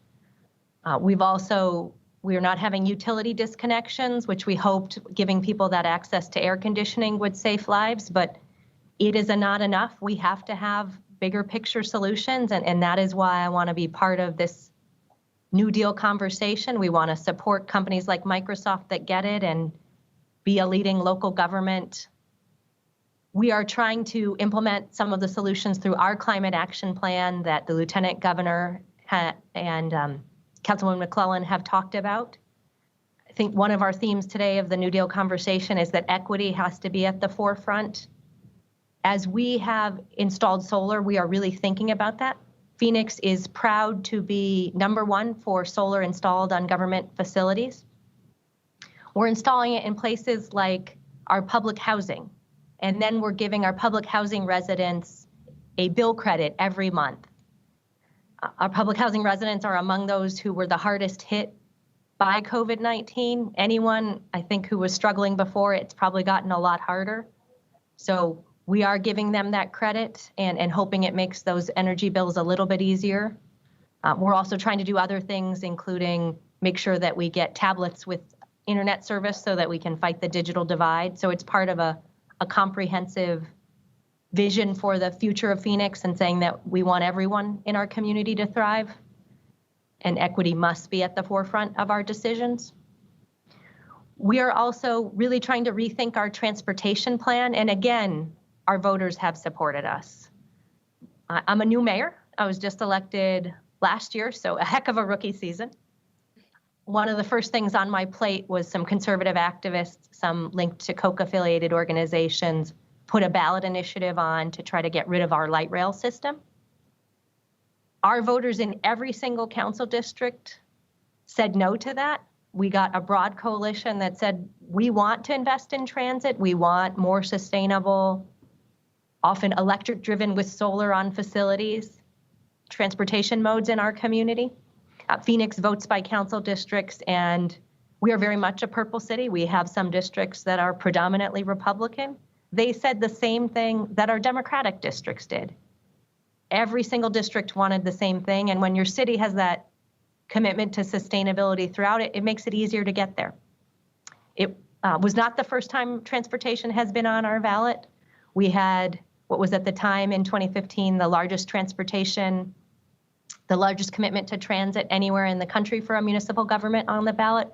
We're not having utility disconnections, which we hoped giving people that access to air conditioning would save lives, but it is not enough. We have to have bigger picture solutions, and that is why I want to be part of this New Deal conversation. We want to support companies like Microsoft that get it and be a leading local government. We are trying to implement some of the solutions through our climate action plan that the Lieutenant Governor and Councilwoman McClellan have talked about. I think one of our themes today of the New Deal conversation is that equity has to be at the forefront. As we have installed solar, we are really thinking about that. Phoenix is proud to be #1 for solar installed on government facilities. We're installing it in places like our public housing, and then we're giving our public housing residents a bill credit every month. Our public housing residents are among those who were the hardest hit by COVID-19. Anyone, I think, who was struggling before, it's probably gotten a lot harder. So we are giving them that credit and hoping it makes those energy bills a little bit easier. We're also trying to do other things, including make sure that we get tablets with internet service so that we can fight the digital divide. So it's part of a comprehensive vision for the future of Phoenix, and saying that we want everyone in our community to thrive, and equity must be at the forefront of our decisions. We are also really trying to rethink our transportation plan, and again, our voters have supported us. I'm a new mayor. I was just elected last year, so a heck of a rookie season. One of the first things on my plate was some conservative activists, some linked to Coke-affiliated organizations, put a ballot initiative on to try to get rid of our light rail system. Our voters in every single council district said no to that. We got a broad coalition that said, we want to invest in transit. We want more sustainable, often electric driven with solar on facilities, transportation modes in our community. Phoenix votes by council districts, and we are very much a purple city. We have some districts that are predominantly Republican. They said the same thing that our Democratic districts did. Every single district wanted the same thing. And when your city has that commitment to sustainability throughout it, it makes it easier to get there. It was not the first time transportation has been on our ballot. We had what was at the time in 2015, the largest commitment to transit anywhere in the country for a municipal government on the ballot.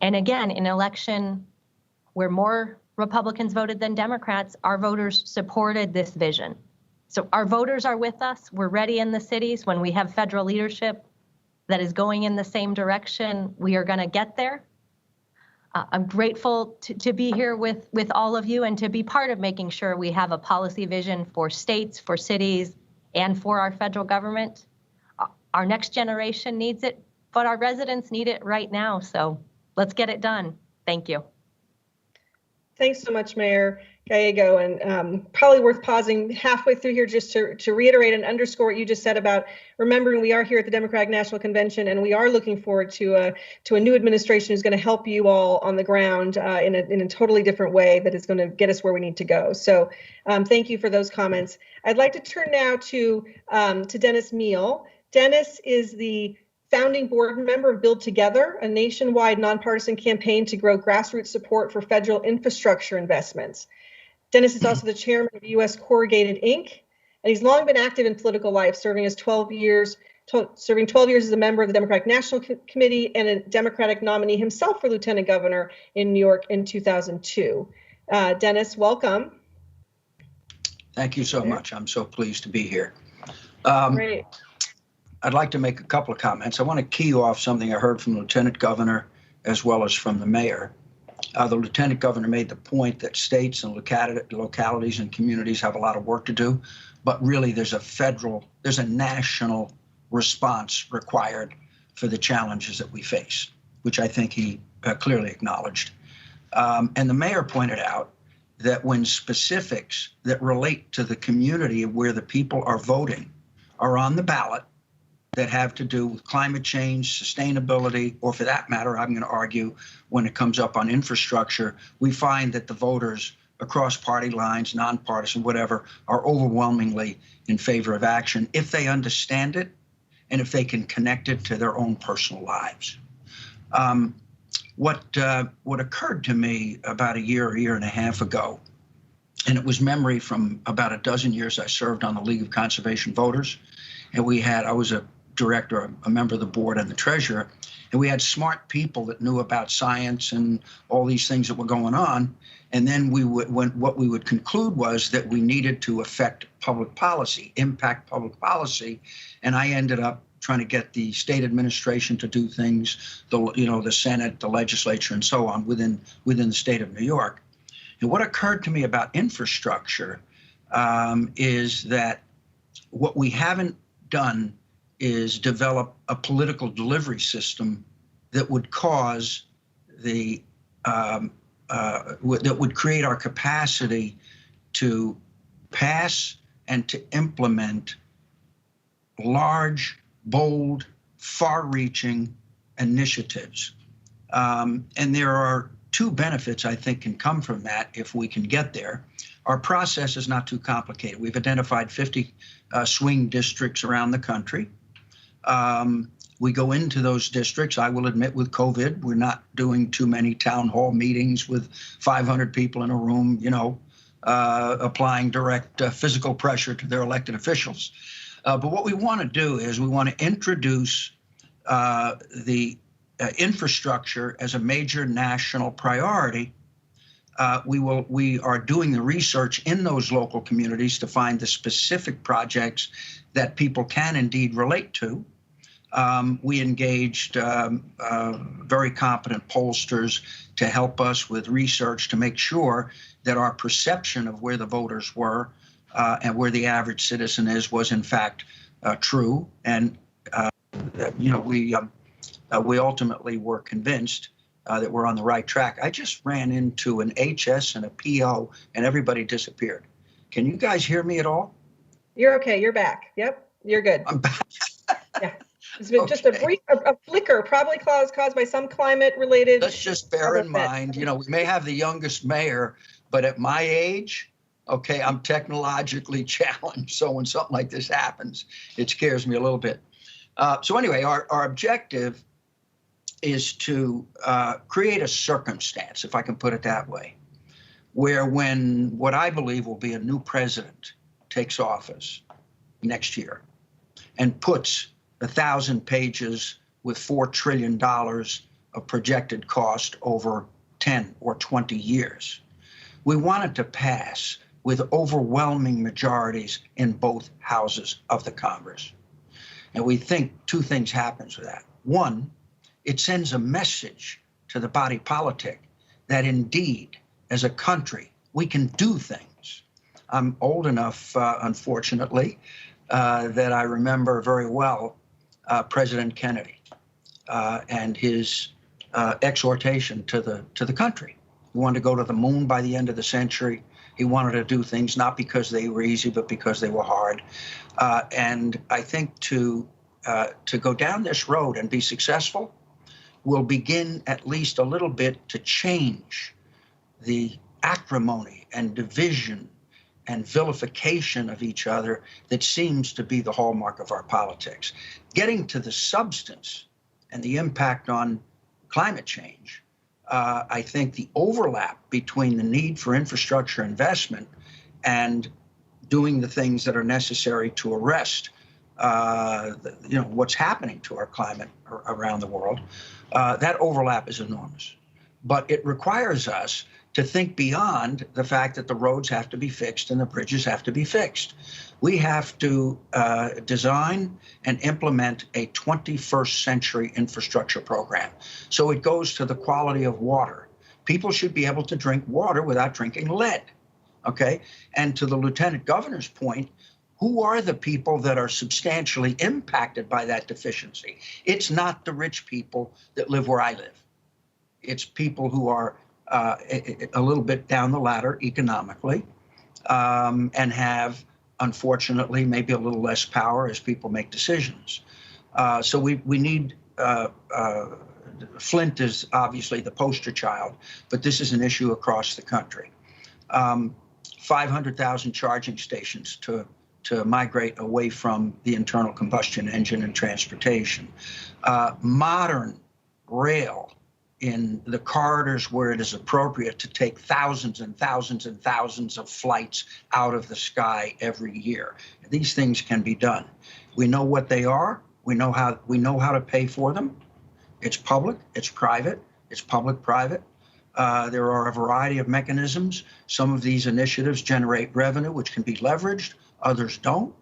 And again, in an election where more Republicans voted than Democrats, our voters supported this vision. So our voters are with us. We're ready in the cities. When we have federal leadership that is going in the same direction, we are going to get there. I'm grateful to be here with all of you and to be part of making sure we have a policy vision for states, for cities, and for our federal government. Our next generation needs it, but our residents need it right now. So let's get it done. Thank you. Thanks so much, Mayor Gallego, and probably worth pausing halfway through here just to reiterate and underscore what you just said about remembering we are here at the Democratic National Convention, and we are looking forward to a new administration who's going to help you all on the ground in a totally different way that is going to get us where we need to go. So thank you for those comments. I'd like to turn now to Dennis Mehiel. Dennis is the founding board member of Build Together, a nationwide nonpartisan campaign to grow grassroots support for federal infrastructure investments. Dennis is also the chairman of U.S. Corrugated Inc., and he's long been active in political life, serving 12 years as a member of the Democratic National Committee and a Democratic nominee himself for lieutenant governor in New York in 2002. Dennis, welcome. Thank you so much. I'm so pleased to be here. Great. I'd like to make a couple of comments. I want to key off something I heard from the Lieutenant Governor as well as from the Mayor. The Lieutenant Governor made the point that states and localities and communities have a lot of work to do, but really there's a national response required for the challenges that we face, which I think he clearly acknowledged. And the Mayor pointed out that when specifics that relate to the community where the people are voting are on the ballot, that have to do with climate change, sustainability, or for that matter, I'm going to argue when it comes up on infrastructure, we find that the voters across party lines, nonpartisan, whatever, are overwhelmingly in favor of action if they understand it and if they can connect it to their own personal lives. What occurred to me about a year and a half ago, and it was memory from about a dozen years I served on the League of Conservation Voters, and I was a director, a member of the board and the treasurer, and we had smart people that knew about science and all these things that were going on. And then what we would conclude was that we needed to affect public policy, impact public policy. And I ended up trying to get the state administration to do things, the Senate, the legislature, and so on within the state of New York. And what occurred to me about infrastructure is that what we haven't done is develop a political delivery system that would cause that would create our capacity to pass and to implement large, bold, far-reaching initiatives. And there are two benefits I think can come from that if we can get there. Our process is not too complicated. We've identified 50 swing districts around the country. We go into those districts. I will admit with COVID, we're not doing too many town hall meetings with 500 people in a room, applying direct physical pressure to their elected officials. But what we want to do is we want to introduce the infrastructure as a major national priority. We are doing the research in those local communities to find the specific projects that people can indeed relate to. We engaged very competent pollsters to help us with research to make sure that our perception of where the voters were and where the average citizen was in fact true. And we ultimately were convinced that we're on the right track. I just ran into an HS and a PO and everybody disappeared. Can you guys hear me at all? You're okay. You're back. Yep. You're good. I'm back. Yeah. It's been just a brief, a flicker, probably caused by some climate related. Let's just bear in mind, you know, we may have the youngest mayor, but at my age, okay, I'm technologically challenged. So when something like this happens, it scares me a little bit. So anyway, our objective is to create a circumstance, if I can put it that way, where when what I believe will be a new president takes office next year and puts 1,000 pages with $4 trillion of projected cost over 10 or 20 years, we want it to pass with overwhelming majorities in both houses of the Congress. And we think two things happens with that. One, it sends a message to the body politic that indeed, as a country, we can do things. I'm old enough, unfortunately, that I remember very well President Kennedy and his exhortation to the country. He wanted to go to the moon by the end of the century. He wanted to do things not because they were easy, but because they were hard. And I think to go down this road and be successful will begin at least a little bit to change the acrimony and division and vilification of each other that seems to be the hallmark of our politics. Getting to the substance and the impact on climate change, I think the overlap between the need for infrastructure investment and doing the things that are necessary to arrest what's happening to our climate around the world, that overlap is enormous. But it requires us to think beyond the fact that the roads have to be fixed and the bridges have to be fixed. We have to design and implement a 21st century infrastructure program. So it goes to the quality of water. People should be able to drink water without drinking lead, okay? And to the Lieutenant Governor's point, who are the people that are substantially impacted by that deficiency? It's not the rich people that live where I live. It's people who are a little bit down the ladder economically and have, unfortunately, maybe a little less power as people make decisions. So we need, Flint is obviously the poster child, but this is an issue across the country. 500,000 charging stations to migrate away from the internal combustion engine and transportation. Modern rail in the corridors where it is appropriate to take thousands and thousands and thousands of flights out of the sky every year. These things can be done. We know what they are. We know how to pay for them. It's public, it's private, it's public-private. There are a variety of mechanisms. Some of these initiatives generate revenue, which can be leveraged. Others don't.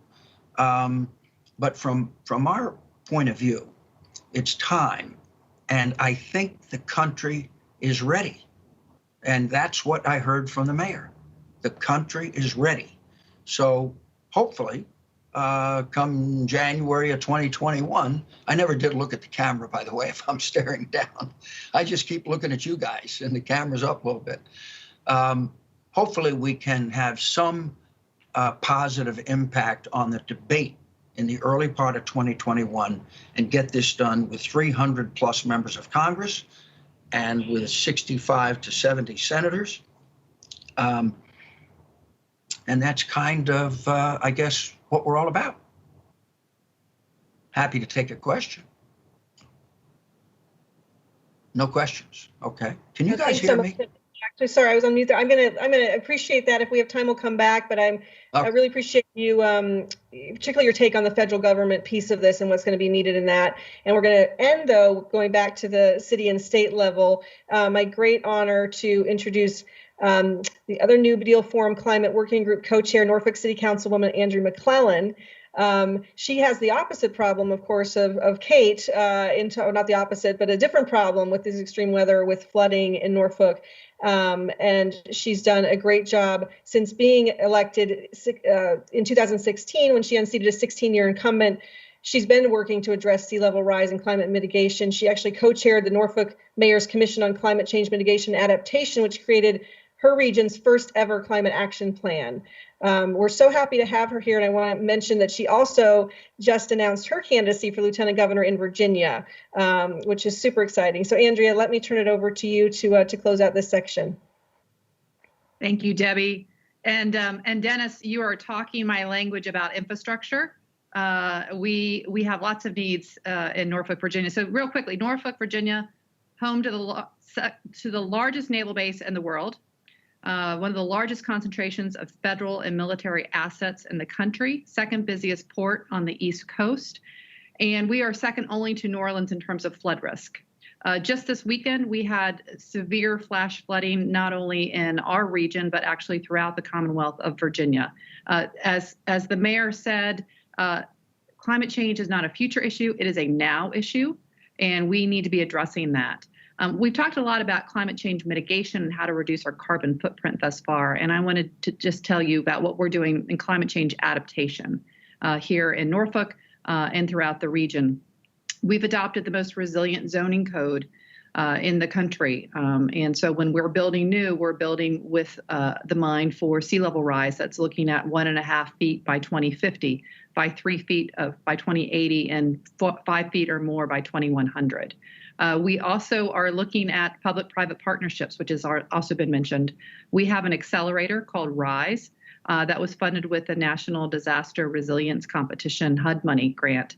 But from our point of view, it's time. And I think the country is ready. And that's what I heard from the mayor. The country is ready. So hopefully, come January of 2021, I never did look at the camera, by the way, if I'm staring down. I just keep looking at you guys and the camera's up a little bit. Hopefully we can have some positive impact on the debate in the early part of 2021 and get this done with 300 plus members of Congress and with 65 to 70 senators. And that's kind of, I guess, what we're all about. Happy to take a question. No questions. Okay. Can you guys hear me? Actually, sorry, I was on mute there. I'm gonna appreciate that. If we have time, we'll come back. But I really appreciate you, particularly your take on the federal government piece of this and what's going to be needed in that. And we're going to end, though, going back to the city and state level. My great honor to introduce the other NewDEAL Forum Climate Working Group co-chair, Norfolk City Councilwoman Andria McClellan. She has the opposite problem, of course, of Kate, not the opposite, but a different problem with this extreme weather, with flooding in Norfolk. And she's done a great job since being elected in 2016, when she unseated a 16-year incumbent, She's been working to address sea level rise and climate mitigation. She actually co-chaired the Norfolk Mayor's Commission on Climate Change Mitigation and Adaptation, which created her region's first ever climate action plan. We're so happy to have her here, and I want to mention that she also just announced her candidacy for Lieutenant Governor in Virginia, which is super exciting. So Andria, let me turn it over to you to close out this section. Thank you, Debbie. And Dennis, you are talking my language about infrastructure. We have lots of needs in Norfolk, Virginia. So real quickly, Norfolk, Virginia, home to the largest naval base in the world, one of the largest concentrations of federal and military assets in the country, second busiest port on the East Coast, and we are second only to New Orleans in terms of flood risk. Just this weekend, we had severe flash flooding, not only in our region, but actually throughout the Commonwealth of Virginia. As the mayor said, climate change is not a future issue, it is a now issue, and we need to be addressing that. We've talked a lot about climate change mitigation and how to reduce our carbon footprint thus far, and I wanted to just tell you about what we're doing in climate change adaptation here in Norfolk and throughout the region. We've adopted the most resilient zoning code in the country. And so when we're building new, we're building with the mind for sea level rise that's looking at 1.5 feet by 2050, by 3 feet by 2080, and 5 feet or more by 2100. We also are looking at public-private partnerships, which has also been mentioned. We have an accelerator called RISE that was funded with the National Disaster Resilience Competition HUD money grant,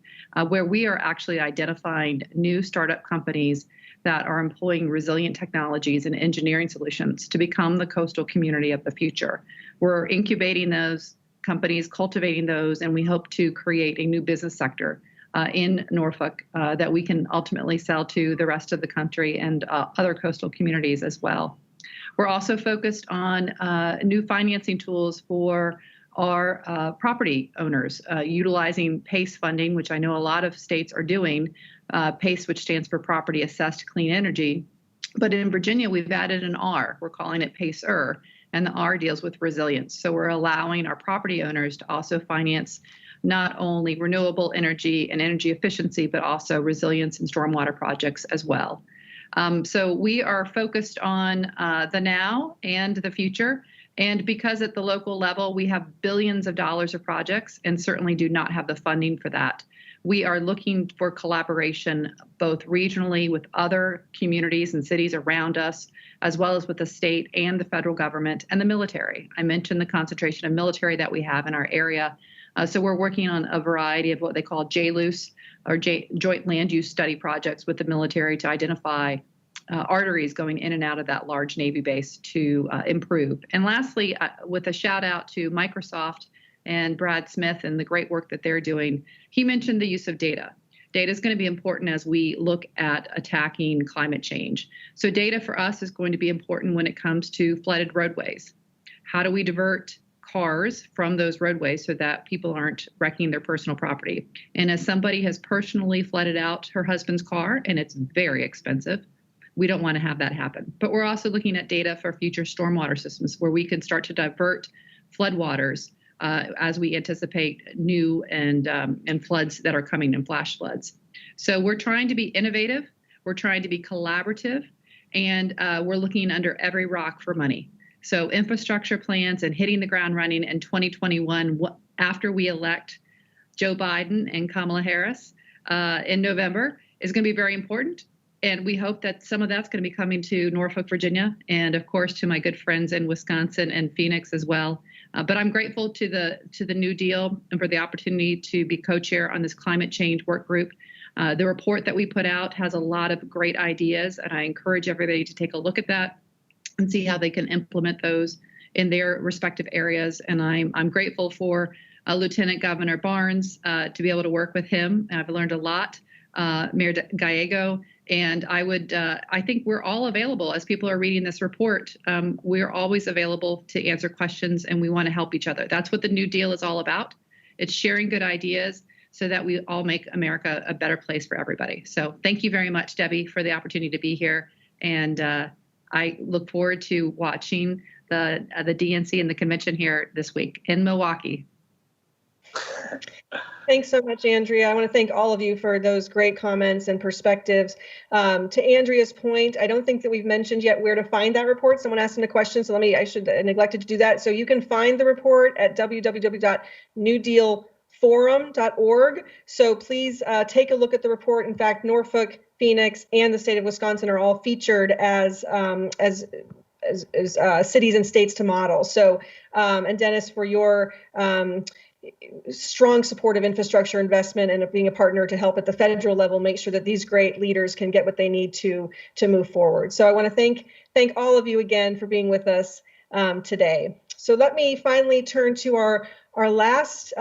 where we are actually identifying new startup companies that are employing resilient technologies and engineering solutions to become the coastal community of the future. We're incubating those companies, cultivating those, and we hope to create a new business sector in Norfolk that we can ultimately sell to the rest of the country and other coastal communities as well. We're also focused on new financing tools for our property owners, utilizing PACE funding, which I know a lot of states are doing, PACE, which stands for Property Assessed Clean Energy. But in Virginia, we've added an R. We're calling it PACE-R, and the R deals with resilience. So we're allowing our property owners to also finance not only renewable energy and energy efficiency, but also resilience and stormwater projects as well. So we are focused on the now and the future. And because at the local level, we have billions of dollars of projects and certainly do not have the funding for that, we are looking for collaboration both regionally with other communities and cities around us, as well as with the state and the federal government and the military. I mentioned the concentration of military that we have in our area. So we're working on a variety of what they call JLUSE, or Joint Land Use Study projects with the military to identify arteries going in and out of that large Navy base to improve. And lastly, with a shout out to Microsoft and Brad Smith and the great work that they're doing, he mentioned the use of data. Data is going to be important as we look at attacking climate change. So data for us is going to be important when it comes to flooded roadways. How do we divert cars from those roadways so that people aren't wrecking their personal property? And as somebody has personally flooded out her husband's car, and it's very expensive, we don't want to have that happen. But we're also looking at data for future stormwater systems where we can start to divert floodwaters as we anticipate new and floods that are coming in flash floods. So we're trying to be innovative, we're trying to be collaborative, and we're looking under every rock for money. So infrastructure plans and hitting the ground running in 2021 after we elect Joe Biden and Kamala Harris in November is going to be very important. And we hope that some of that's going to be coming to Norfolk, Virginia, and of course to my good friends in Wisconsin and Phoenix as well. But I'm grateful to the New Deal and for the opportunity to be co-chair on this climate change work group. The report that we put out has a lot of great ideas, and I encourage everybody to take a look at that and see how they can implement those in their respective areas. And I'm grateful for Lieutenant Governor Barnes to be able to work with him. I've learned a lot. Mayor Gallego, and I think we're all available as people are reading this report. We're always available to answer questions, and we want to help each other. That's what the New Deal is all about. It's sharing good ideas so that we all make America a better place for everybody. So thank you very much, Debbie, for the opportunity to be here. And I look forward to watching the DNC and the convention here this week in Milwaukee. Thanks so much, Andrea. I want to thank all of you for those great comments and perspectives. To Andrea's point, I don't think that we've mentioned yet where to find that report. Someone asked in a question, so I should neglected to do that. So you can find the report at www.newdealforum.org. So please take a look at the report. In fact, Norfolk, Phoenix, and the state of Wisconsin are all featured as cities and states to model. So, and Dennis, for your strong support of infrastructure investment and of being a partner to help at the federal level make sure that these great leaders can get what they need to move forward. So I want to thank all of you again for being with us today. So let me finally turn to our last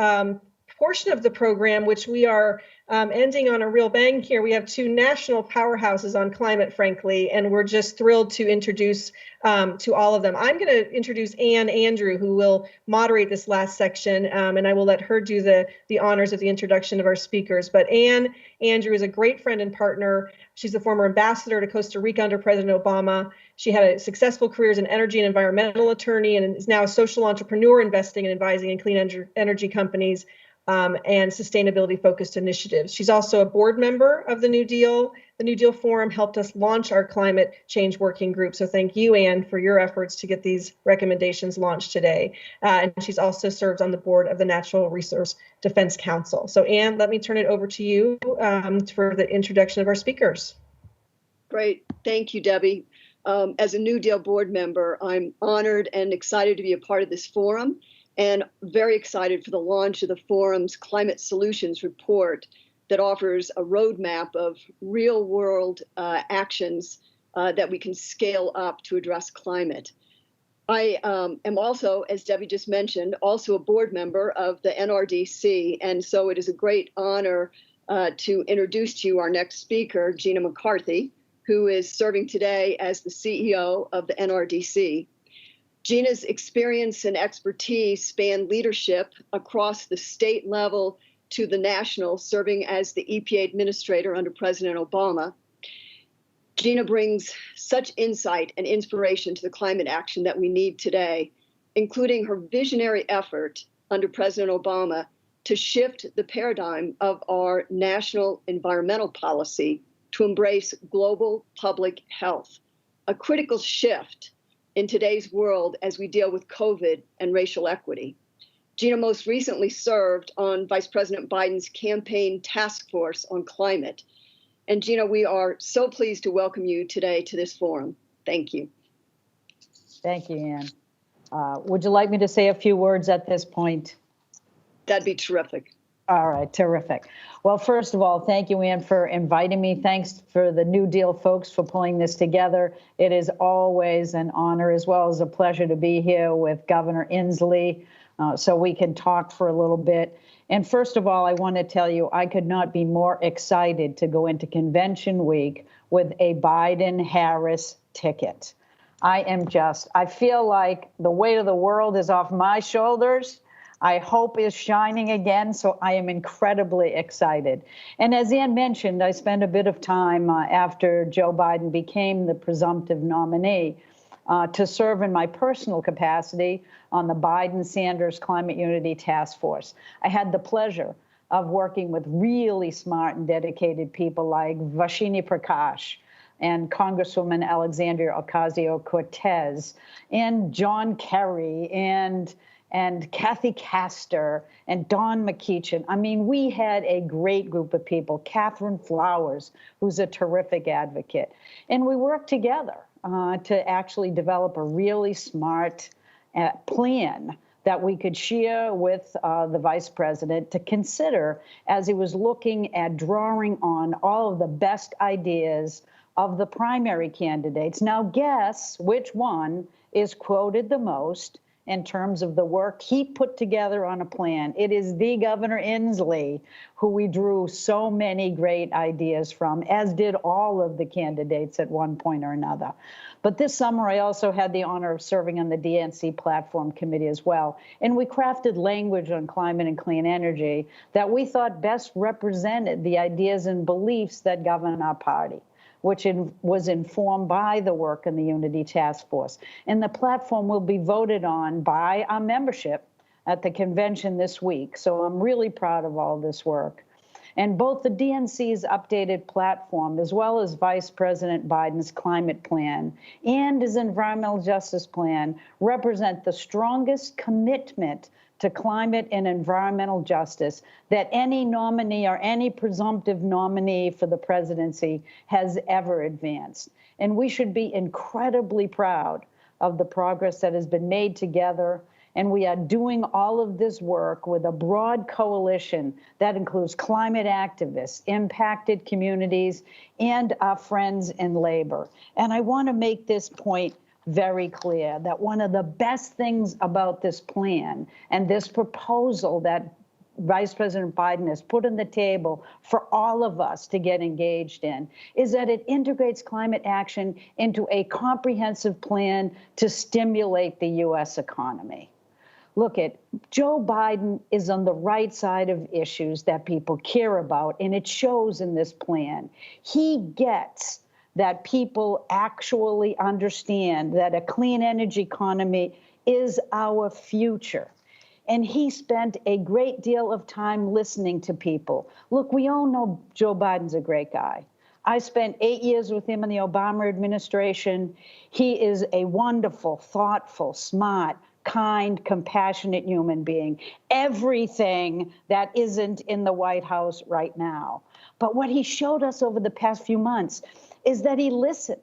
portion of the program, which we are ending on a real bang here. We have two national powerhouses on climate, frankly, and we're just thrilled to introduce to all of them. I'm going to introduce Ann Andrew, who will moderate this last section, and I will let her do the honors of the introduction of our speakers. But Ann Andrew is a great friend and partner. She's the former ambassador to Costa Rica under President Obama. She had a successful career as an energy and environmental attorney and is now a social entrepreneur investing and advising in clean energy companies and sustainability-focused initiatives. She's also a board member of the New Deal. The New Deal Forum helped us launch our climate change working group. So thank you, Anne, for your efforts to get these recommendations launched today. And she's also served on the board of the Natural Resource Defense Council. So Anne, let me turn it over to you for the introduction of our speakers. Great. Thank you, Debbie. As a New Deal board member, I'm honored and excited to be a part of this forum, and very excited for the launch of the forum's Climate Solutions Report that offers a roadmap of real-world actions that we can scale up to address climate. I am also, as Debbie just mentioned, also a board member of the NRDC, and so it is a great honor to introduce to you our next speaker, Gina McCarthy, who is serving today as the CEO of the NRDC. Gina's experience and expertise span leadership across the state level to the national, serving as the EPA administrator under President Obama. Gina brings such insight and inspiration to the climate action that we need today, including her visionary effort under President Obama to shift the paradigm of our national environmental policy to embrace global public health, a critical shift in today's world as we deal with COVID and racial equity. Gina most recently served on Vice President Biden's campaign task force on climate. And Gina, we are so pleased to welcome you today to this forum. Thank you. Thank you, Anne. Would you like me to say a few words at this point? That'd be terrific. All right, terrific. Well, first of all, thank you, Anne, for inviting me. Thanks for the New Deal folks for pulling this together. It is always an honor as well as a pleasure to be here with Governor Inslee so we can talk for a little bit. And first of all, I want to tell you, I could not be more excited to go into convention week with a Biden-Harris ticket. I feel like the weight of the world is off my shoulders. Hope is shining again, so I am incredibly excited. And as Ann mentioned, I spent a bit of time after Joe Biden became the presumptive nominee to serve in my personal capacity on the Biden-Sanders Climate Unity Task Force. I had the pleasure of working with really smart and dedicated people like Vashini Prakash and Congresswoman Alexandria Ocasio-Cortez and John Kerry and Kathy Castor and Don McCeachin. I mean, we had a great group of people. Catherine Flowers, who's a terrific advocate. And we worked together to actually develop a really smart plan that we could share with the vice president to consider as he was looking at drawing on all of the best ideas of the primary candidates. Now, guess which one is quoted the most in terms of the work he put together on a plan. It is the Governor Inslee, who we drew so many great ideas from, as did all of the candidates at one point or another. But this summer, I also had the honor of serving on the DNC Platform Committee as well. And we crafted language on climate and clean energy that we thought best represented the ideas and beliefs that govern our party, which was informed by the work in the Unity Task Force. And the platform will be voted on by our membership at the convention this week. So I'm really proud of all this work. And both the DNC's updated platform, as well as Vice President Biden's climate plan and his environmental justice plan, represent the strongest commitment to climate and environmental justice that any nominee or any presumptive nominee for the presidency has ever advanced. And we should be incredibly proud of the progress that has been made together. And we are doing all of this work with a broad coalition that includes climate activists, impacted communities, and our friends in labor. And I want to make this point very clear that one of the best things about this plan and this proposal that Vice President Biden has put on the table for all of us to get engaged in is that it integrates climate action into a comprehensive plan to stimulate the U.S. economy. Look, Joe Biden is on the right side of issues that people care about, and it shows in this plan. He gets that people actually understand that a clean energy economy is our future. And he spent a great deal of time listening to people. Look, we all know Joe Biden's a great guy. I spent 8 years with him in the Obama administration. He is a wonderful, thoughtful, smart, kind, compassionate human being. Everything that isn't in the White House right now. But what he showed us over the past few months is that he listened.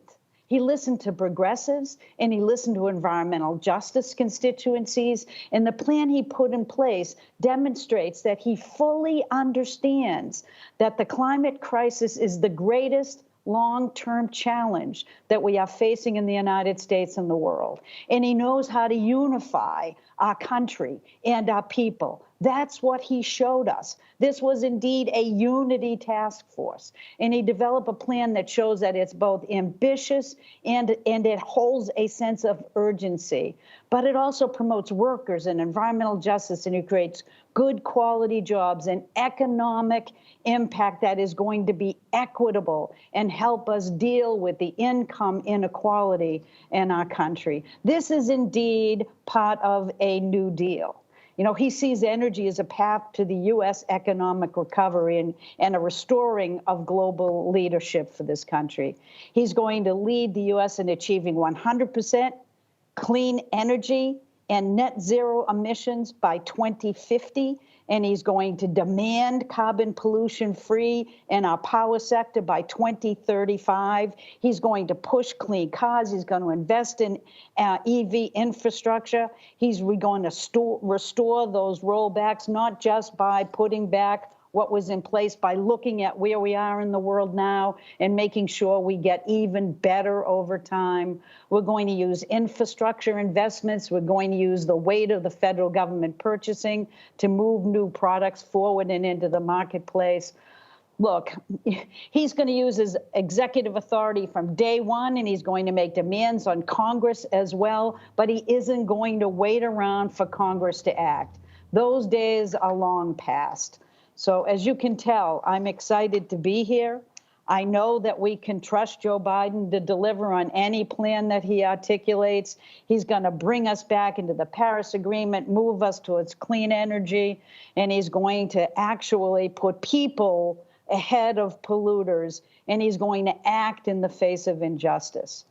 He listened to progressives and he listened to environmental justice constituencies. And the plan he put in place demonstrates that he fully understands that the climate crisis is the greatest long-term challenge that we are facing in the United States and the world. And he knows how to unify our country and our people. That's what he showed us. This was indeed a unity task force. And he developed a plan that shows that it's both ambitious and it holds a sense of urgency. But it also promotes workers and environmental justice, and it creates good quality jobs and economic impact that is going to be equitable and help us deal with the income inequality in our country. This is indeed part of a New Deal. You know, he sees energy as a path to the U.S. economic recovery and a restoring of global leadership for this country. He's going to lead the U.S. in achieving 100% clean energy and net zero emissions by 2050. And he's going to demand carbon pollution free in our power sector by 2035. He's going to push clean cars. He's going to invest in EV infrastructure. We're going to restore those rollbacks, not just by putting back what was in place, by looking at where we are in the world now and making sure we get even better over time. We're going to use infrastructure investments. We're going to use the weight of the federal government purchasing to move new products forward and into the marketplace. Look, he's going to use his executive authority from day one, and he's going to make demands on Congress as well, but he isn't going to wait around for Congress to act. Those days are long past. So as you can tell, I'm excited to be here. I know that we can trust Joe Biden to deliver on any plan that he articulates. He's going to bring us back into the Paris Agreement, move us towards clean energy, and he's going to actually put people ahead of polluters, and he's going to act in the face of injustice.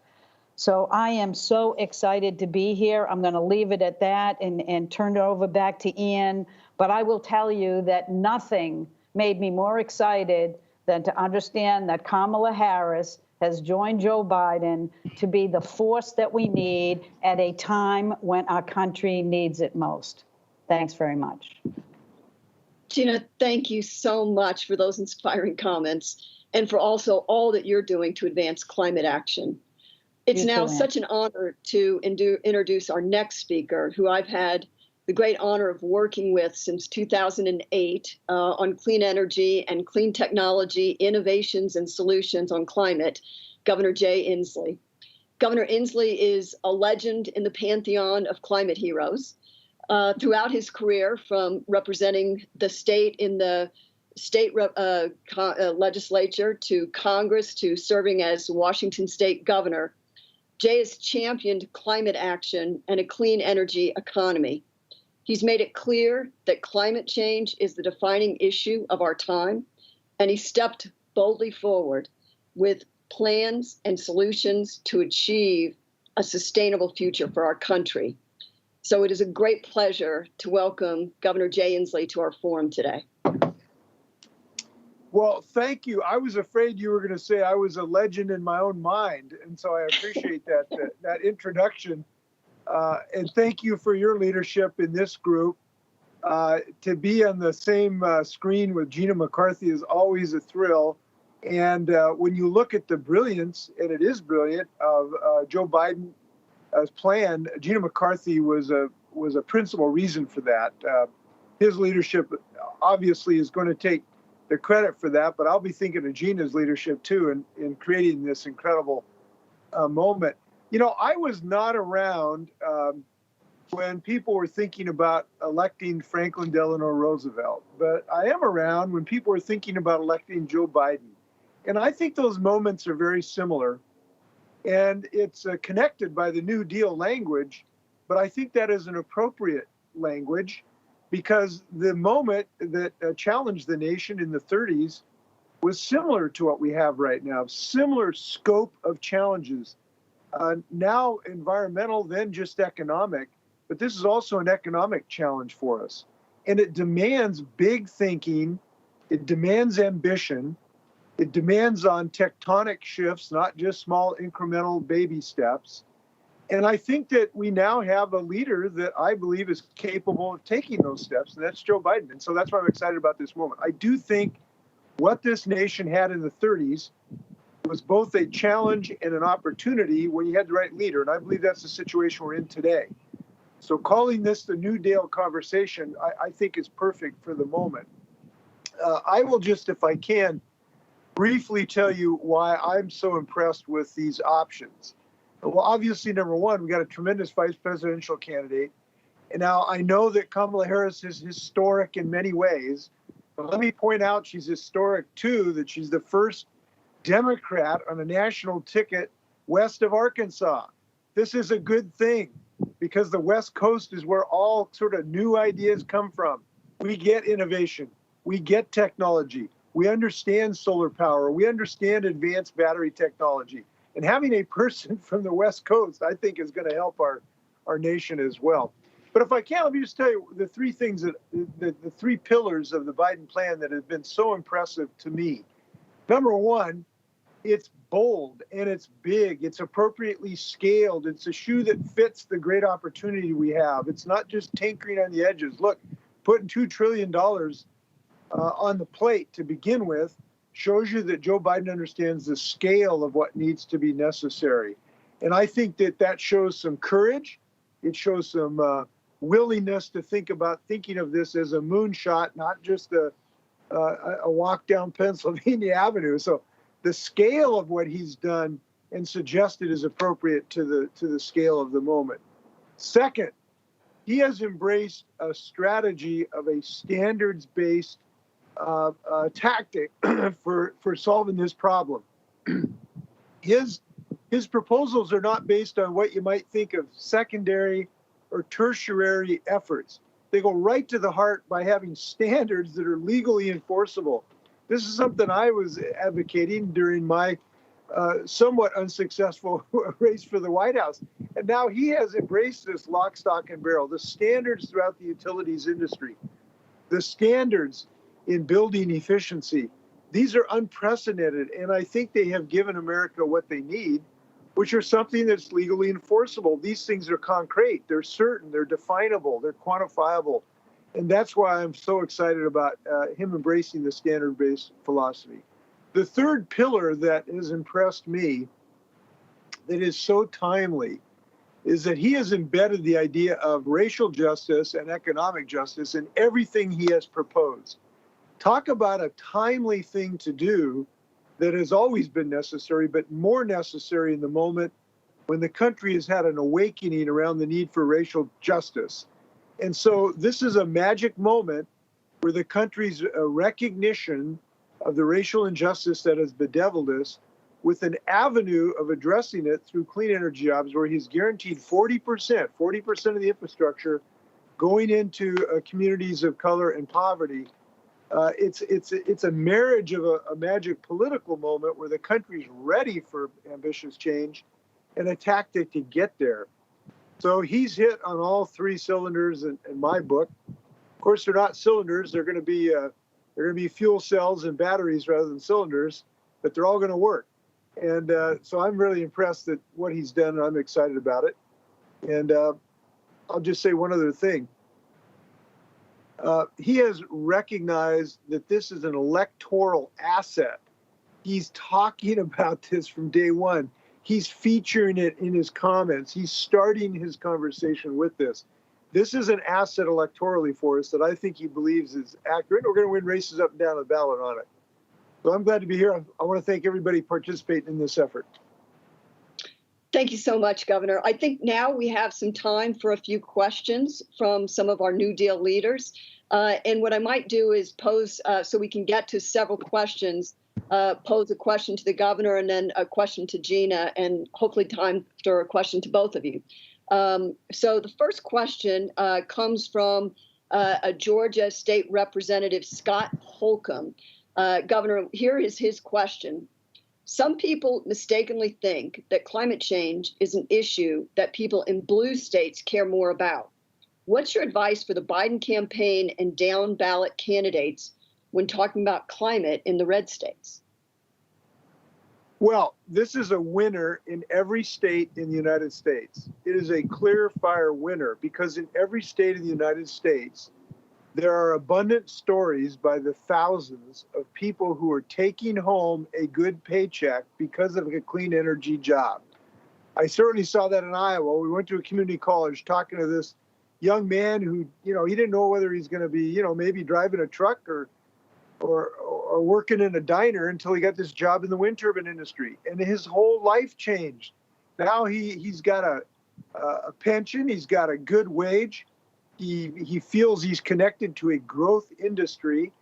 So I am so excited to be here. I'm going to leave it at that and turn it over back to Ian. But I will tell you that nothing made me more excited than to understand that Kamala Harris has joined Joe Biden to be the force that we need at a time when our country needs it most. Thanks very much. Gina, thank you so much for those inspiring comments and for also all that you're doing to advance climate action. It's now such an honor to introduce our next speaker, who I've had the great honor of working with since 2008 on clean energy and clean technology, innovations and solutions on climate, Governor Jay Inslee. Governor Inslee is a legend in the pantheon of climate heroes. Throughout his career, from representing the state in the state legislature to Congress to serving as Washington state governor, Jay has championed climate action and a clean energy economy. He's made it clear that climate change is the defining issue of our time, and he stepped boldly forward with plans and solutions to achieve a sustainable future for our country. So it is a great pleasure to welcome Governor Jay Inslee to our forum today. Well, thank you. I was afraid you were going to say I was a legend in my own mind, and so I appreciate that introduction. And thank you for your leadership in this group. To be on the same screen with Gina McCarthy is always a thrill. And when you look at the brilliance, and it is brilliant, of Joe Biden's plan, Gina McCarthy was a principal reason for that. His leadership obviously is going to take the credit for that, but I'll be thinking of Gina's leadership too in creating this incredible moment. You know, I was not around when people were thinking about electing Franklin Delano Roosevelt, but I am around when people were thinking about electing Joe Biden. And I think those moments are very similar. And it's connected by the New Deal language, but I think that is an appropriate language because the moment that challenged the nation in the 30s was similar to what we have right now, similar scope of challenges. Now environmental, then just economic, but this is also an economic challenge for us. And it demands big thinking, it demands ambition, it demands on tectonic shifts, not just small incremental baby steps. And I think that we now have a leader that I believe is capable of taking those steps, and that's Joe Biden. And so that's why I'm excited about this moment. I do think what this nation had in the 30s was both a challenge and an opportunity when you had the right leader. And I believe that's the situation we're in today. So calling this the New Deal conversation, I think is perfect for the moment. I will just, if I can, briefly tell you why I'm so impressed with these options. Well, obviously, number one, we got a tremendous vice presidential candidate. And now I know that Kamala Harris is historic in many ways, but let me point out she's historic too, that she's the first Democrat on a national ticket west of Arkansas. This is a good thing because the West Coast is where all sort of new ideas come from. We get innovation, we get technology, we understand solar power, we understand advanced battery technology. And having a person from the West Coast, I think, is going to help our nation as well. But if I can, let me just tell you the three things that the three pillars of the Biden plan that have been so impressive to me. Number one, it's bold and it's big. It's appropriately scaled. It's a shoe that fits the great opportunity we have. It's not just tinkering on the edges. Look, putting $2 trillion on the plate to begin with shows you that Joe Biden understands the scale of what needs to be necessary. And I think that shows some courage. It shows some willingness to thinking of this as a moonshot, not just a walk down Pennsylvania Avenue. So the scale of what he's done and suggested is appropriate to the scale of the moment. Second, he has embraced a strategy of a standards-based tactic for solving this problem. His proposals are not based on what you might think of secondary or tertiary efforts. They go right to the heart by having standards that are legally enforceable. This is something I was advocating during my somewhat unsuccessful race for the White House. And now he has embraced this lock, stock, and barrel, the standards throughout the utilities industry, the standards in building efficiency. These are unprecedented, and I think they have given America what they need, which are something that's legally enforceable. These things are concrete, they're certain, they're definable, they're quantifiable. And that's why I'm so excited about him embracing the standard-based philosophy. The third pillar that has impressed me, that is so timely, is that he has embedded the idea of racial justice and economic justice in everything he has proposed. Talk about a timely thing to do that has always been necessary, but more necessary in the moment when the country has had an awakening around the need for racial justice. And so this is a magic moment where the country's recognition of the racial injustice that has bedeviled us with an avenue of addressing it through clean energy jobs, where he's guaranteed 40% of the infrastructure going into communities of color and poverty. It's a marriage of a magic political moment where the country's ready for ambitious change and a tactic to get there. So he's hit on all three cylinders in my book. Of course, they're not cylinders. They're going to be fuel cells and batteries rather than cylinders, but they're all going to work. And so I'm really impressed at what he's done, and I'm excited about it. And I'll just say one other thing. He has recognized that this is an electoral asset. He's talking about this from day one. He's featuring it in his comments. He's starting his conversation with this. This is an asset electorally for us that I think he believes is accurate. We're going to win races up and down the ballot on it. So I'm glad to be here. I want to thank everybody participating in this effort. Thank you so much, Governor. I think now we have some time for a few questions from some of our New Deal leaders. And what I might do is pose, so we can get to several questions, pose a question to the governor and then a question to Gina, and hopefully time for a question to both of you. So the first question comes from a Georgia State Representative, Scott Holcomb. Governor, here is his question. Some people mistakenly think that climate change is an issue that people in blue states care more about. What's your advice for the Biden campaign and down ballot candidates when talking about climate in the red states? Well, this is a winner in every state in the United States. It is a clear fire winner because in every state in the United States, there are abundant stories by the thousands of people who are taking home a good paycheck because of a clean energy job. I certainly saw that in Iowa. We went to a community college talking to this young man who, he didn't know whether he's going to be, maybe driving a truck or working in a diner until he got this job in the wind turbine industry. And his whole life changed. Now he's got a pension. He's got a good wage. He feels he's connected to a growth industry.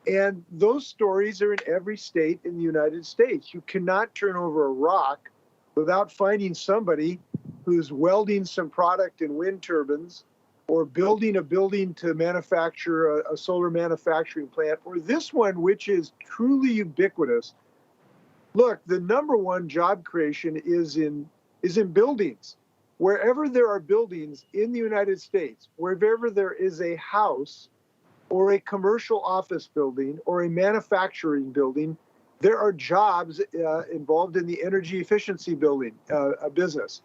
And those stories are in every state in the United States. You cannot turn over a rock without finding somebody who's welding some product in wind turbines or building a building to manufacture a solar manufacturing plant, or this one, which is truly ubiquitous. Look, the number one job creation is in buildings. Wherever there are buildings in the United States, wherever there is a house or a commercial office building or a manufacturing building, there are jobs involved in the energy efficiency building business.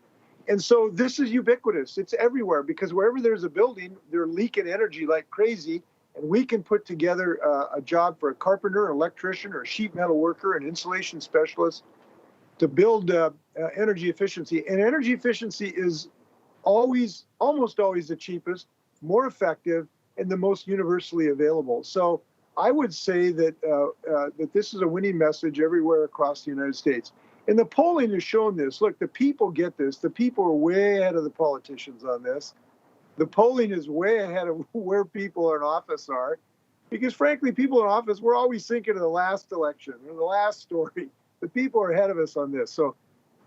And so this is ubiquitous. It's everywhere because wherever there's a building, they're leaking energy like crazy. And we can put together a job for a carpenter, an electrician, or a sheet metal worker, an insulation specialist to build energy efficiency. And energy efficiency is almost always the cheapest, more effective, and the most universally available. So I would say that that this is a winning message everywhere across the United States. And the polling has shown this. Look, the people get this. The people are way ahead of the politicians on this. The polling is way ahead of where people in office are. Because frankly, people in office, we're always thinking of the last election or the last story. The people are ahead of us on this. So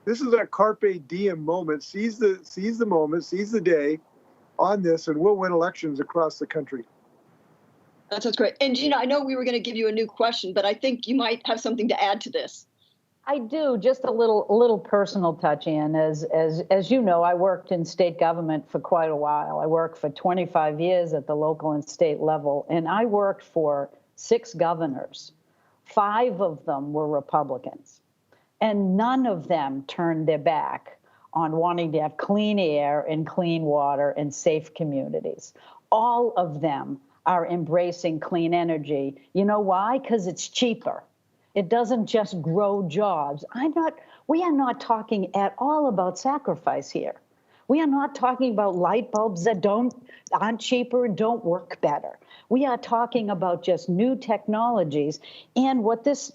this is a carpe diem moment. Seize the moment, seize the day on this, and we'll win elections across the country. That sounds great. And Gina, I know we were going to give you a new question, but I think you might have something to add to this. I do, just a little personal touch in. As you know, I worked in state government for quite a while. I worked for 25 years at the local and state level, and I worked for 6 governors. 5 of them were Republicans, and none of them turned their back on wanting to have clean air and clean water and safe communities. All of them are embracing clean energy. You know why? Because it's cheaper. It doesn't just grow jobs. We are not talking at all about sacrifice here. We are not talking about light bulbs that aren't cheaper and don't work better. We are talking about just new technologies. And what this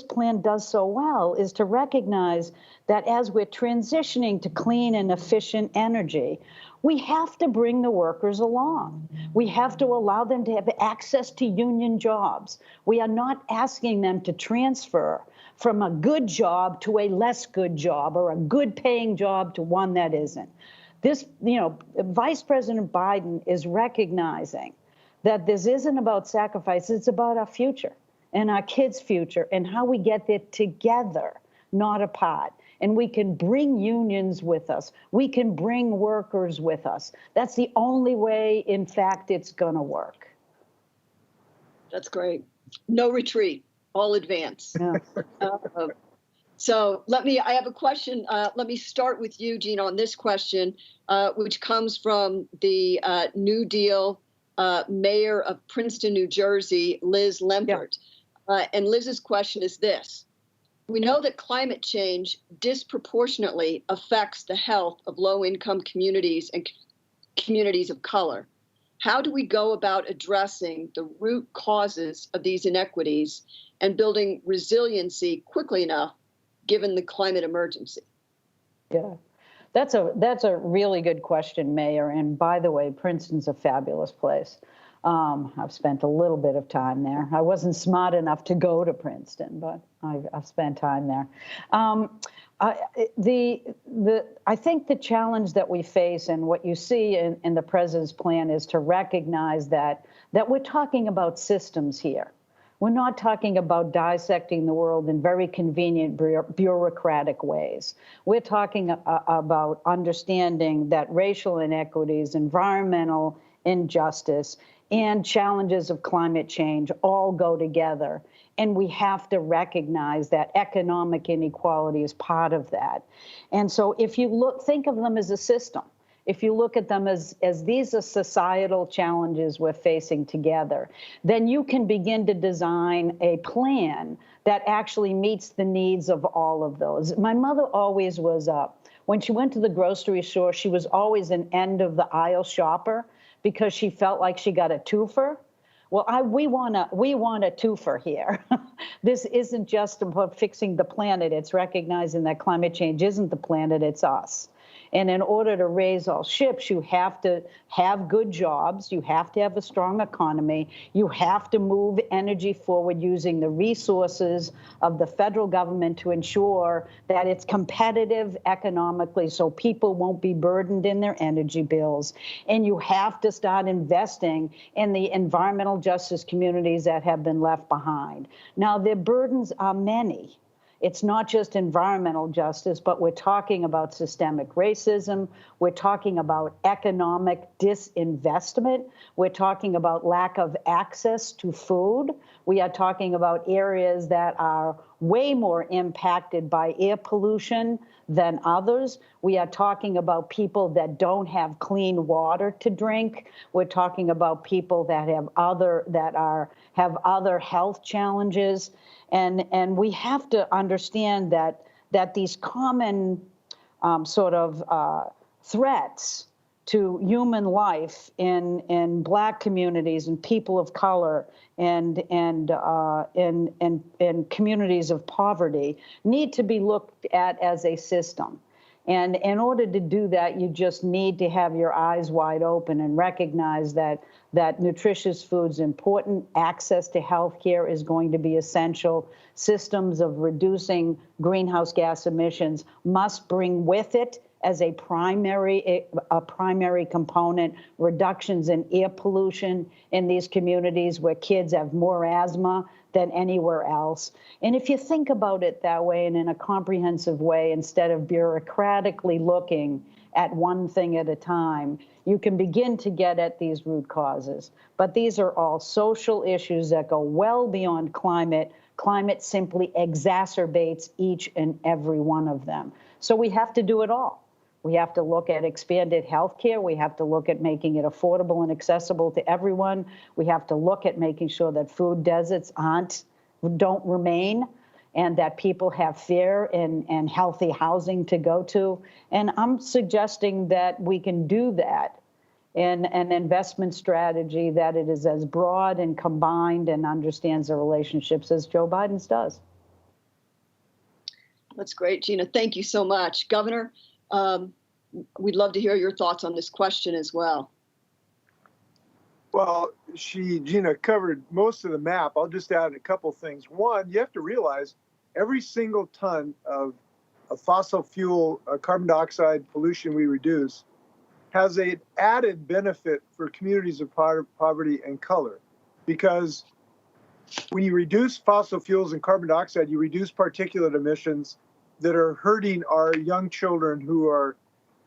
plan does so well is to recognize that as we're transitioning to clean and efficient energy, we have to bring the workers along. We have to allow them to have access to union jobs. We are not asking them to transfer from a good job to a less good job or a good paying job to one that isn't. This, Vice President Biden is recognizing that this isn't about sacrifice, it's about our future and our kids' future and how we get there together, not apart. And we can bring unions with us. We can bring workers with us. That's the only way, in fact, it's gonna work. That's great. No retreat, all advance. Yeah. So I have a question. Let me start with you, Gina, on this question, which comes from the New Deal mayor of Princeton, New Jersey, Liz Lempert. Yeah. And Liz's question is this. We know that climate change disproportionately affects the health of low-income communities and communities of color. How do we go about addressing the root causes of these inequities and building resiliency quickly enough, given the climate emergency? Yeah, that's a really good question, Mayor. And by the way, Princeton's a fabulous place. I've spent a little bit of time there. I wasn't smart enough to go to Princeton, but I've spent time there. I think the challenge that we face and what you see in the president's plan is to recognize that we're talking about systems here. We're not talking about dissecting the world in very convenient bureaucratic ways. We're talking about understanding that racial inequities, environmental injustice, and challenges of climate change all go together. And we have to recognize that economic inequality is part of that. And so if you think of them as a system, if you look at them as these are societal challenges we're facing together, then you can begin to design a plan that actually meets the needs of all of those. My mother always was when she went to the grocery store, she was always an end of the aisle shopper because she felt like she got a twofer. Well, we want a twofer here. This isn't just about fixing the planet. It's recognizing that climate change isn't the planet, it's us. And in order to raise all ships, you have to have good jobs. You have to have a strong economy. You have to move energy forward using the resources of the federal government to ensure that it's competitive economically so people won't be burdened in their energy bills. And you have to start investing in the environmental justice communities that have been left behind. Now, their burdens are many. It's not just environmental justice, but we're talking about systemic racism. We're talking about economic disinvestment. We're talking about lack of access to food. We are talking about areas that are way more impacted by air pollution than others. We are talking about people that don't have clean water to drink. We're talking about people that have other health challenges. And we have to understand that these common threats to human life in Black communities and people of color and communities of poverty need to be looked at as a system. And in order to do that, you just need to have your eyes wide open and recognize that nutritious food is important. Access to health care is going to be essential. Systems of reducing greenhouse gas emissions must bring with it as a primary component reductions in air pollution in these communities where kids have more asthma than anywhere else. And if you think about it that way and in a comprehensive way, instead of bureaucratically looking at one thing at a time, you can begin to get at these root causes. But these are all social issues that go well beyond climate. Climate simply exacerbates each and every one of them. So we have to do it all. We have to look at expanded health care. We have to look at making it affordable and accessible to everyone. We have to look at making sure that food deserts don't remain and that people have fair and healthy housing to go to. And I'm suggesting that we can do that in an investment strategy that it is as broad and combined and understands the relationships as Joe Biden's does. That's great, Gina. Thank you so much. Governor, we'd love to hear your thoughts on this question as well. Well, Gina covered most of the map. I'll just add a couple things. One, you have to realize every single ton of fossil fuel carbon dioxide pollution we reduce has an added benefit for communities of poverty and color, because when you reduce fossil fuels and carbon dioxide, you reduce particulate emissions that are hurting our young children who are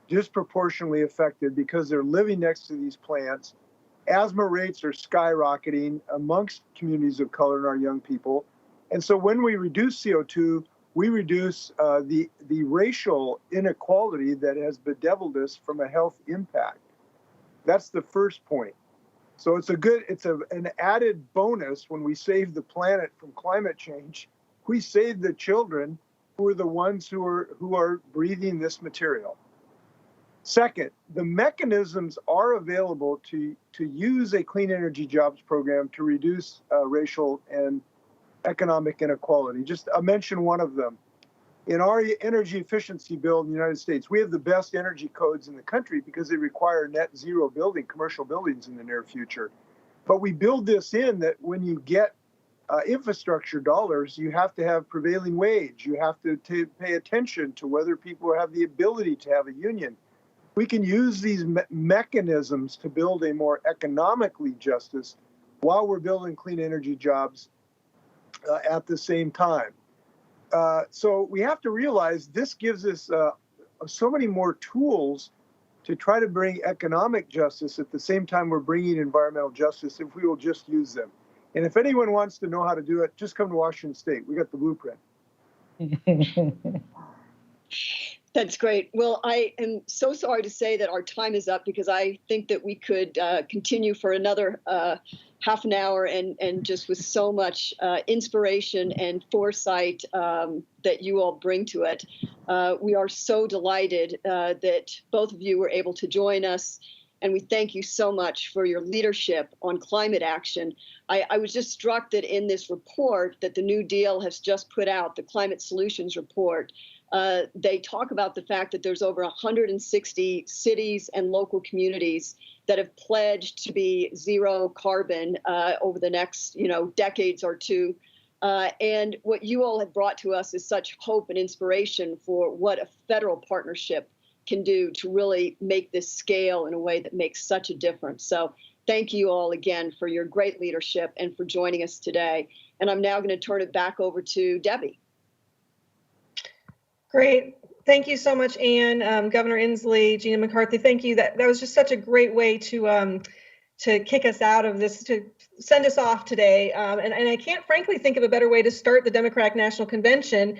disproportionately affected because they're living next to these plants. Asthma rates are skyrocketing amongst communities of color and our young people. And so when we reduce CO2, we reduce the racial inequality that has bedeviled us from a health impact. That's the first point. So it's an added bonus when we save the planet from climate change. We save the children who are the ones who are breathing this material. Second, the mechanisms are available to use a clean energy jobs program to reduce racial and economic inequality. I'll mention one of them. In our energy efficiency bill in the United States, we have the best energy codes in the country because they require net zero commercial buildings in the near future. But we build this in that when you get infrastructure dollars, you have to have prevailing wage. You have to pay attention to whether people have the ability to have a union. We can use these mechanisms to build a more economically justice while we're building clean energy jobs at the same time. So we have to realize this gives us so many more tools to try to bring economic justice at the same time we're bringing environmental justice if we will just use them. And if anyone wants to know how to do it, just come to Washington State. We got the blueprint. That's great. Well, I am so sorry to say that our time is up, because I think that we could continue for another half an hour and just with so much inspiration and foresight that you all bring to it. We are so delighted that both of you were able to join us. And we thank you so much for your leadership on climate action. I was just struck that in this report that the New Deal has just put out, the Climate Solutions Report, they talk about the fact that there's over 160 cities and local communities that have pledged to be zero carbon over the next, decades or two. And what you all have brought to us is such hope and inspiration for what a federal partnership can do to really make this scale in a way that makes such a difference. So thank you all again for your great leadership and for joining us today. And I'm now going to turn it back over to Debbie. Great. Thank you so much, Anne, Governor Inslee, Gina, McCarthy. Thank you. That was just such a great way to kick us out of this, to send us off today. And I can't frankly think of a better way to start the Democratic National Convention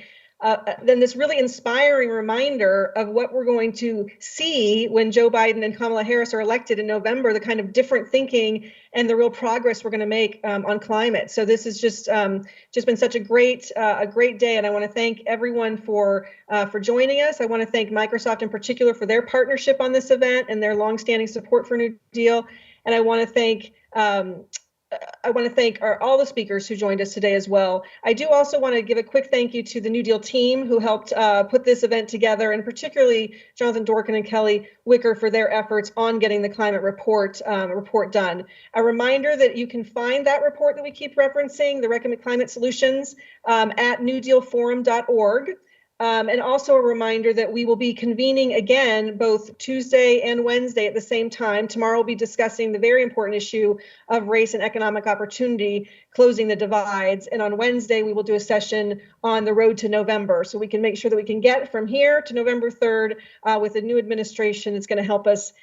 than this really inspiring reminder of what we're going to see when Joe Biden and Kamala Harris are elected in November, the kind of different thinking and the real progress we're going to make on climate. So this has just been such a great day, and I want to thank everyone for joining us. I want to thank Microsoft in particular for their partnership on this event and their longstanding support for New Deal, and I want to thank all the speakers who joined us today as well. I do also want to give a quick thank you to the New Deal team who helped put this event together, and particularly Jonathan Dorkin and Kelly Wicker for their efforts on getting the climate report done. A reminder that you can find that report that we keep referencing, the Recommend Climate Solutions, at newdealforum.org. And also a reminder that we will be convening again both Tuesday and Wednesday at the same time. Tomorrow we'll be discussing the very important issue of race and economic opportunity, closing the divides. And on Wednesday, we will do a session on the road to November. So we can make sure that we can get from here to November 3rd with a new administration that's going to help us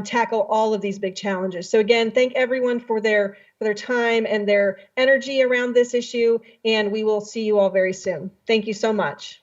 tackle all of these big challenges. So again, thank everyone for their time and their energy around this issue. And we will see you all very soon. Thank you so much.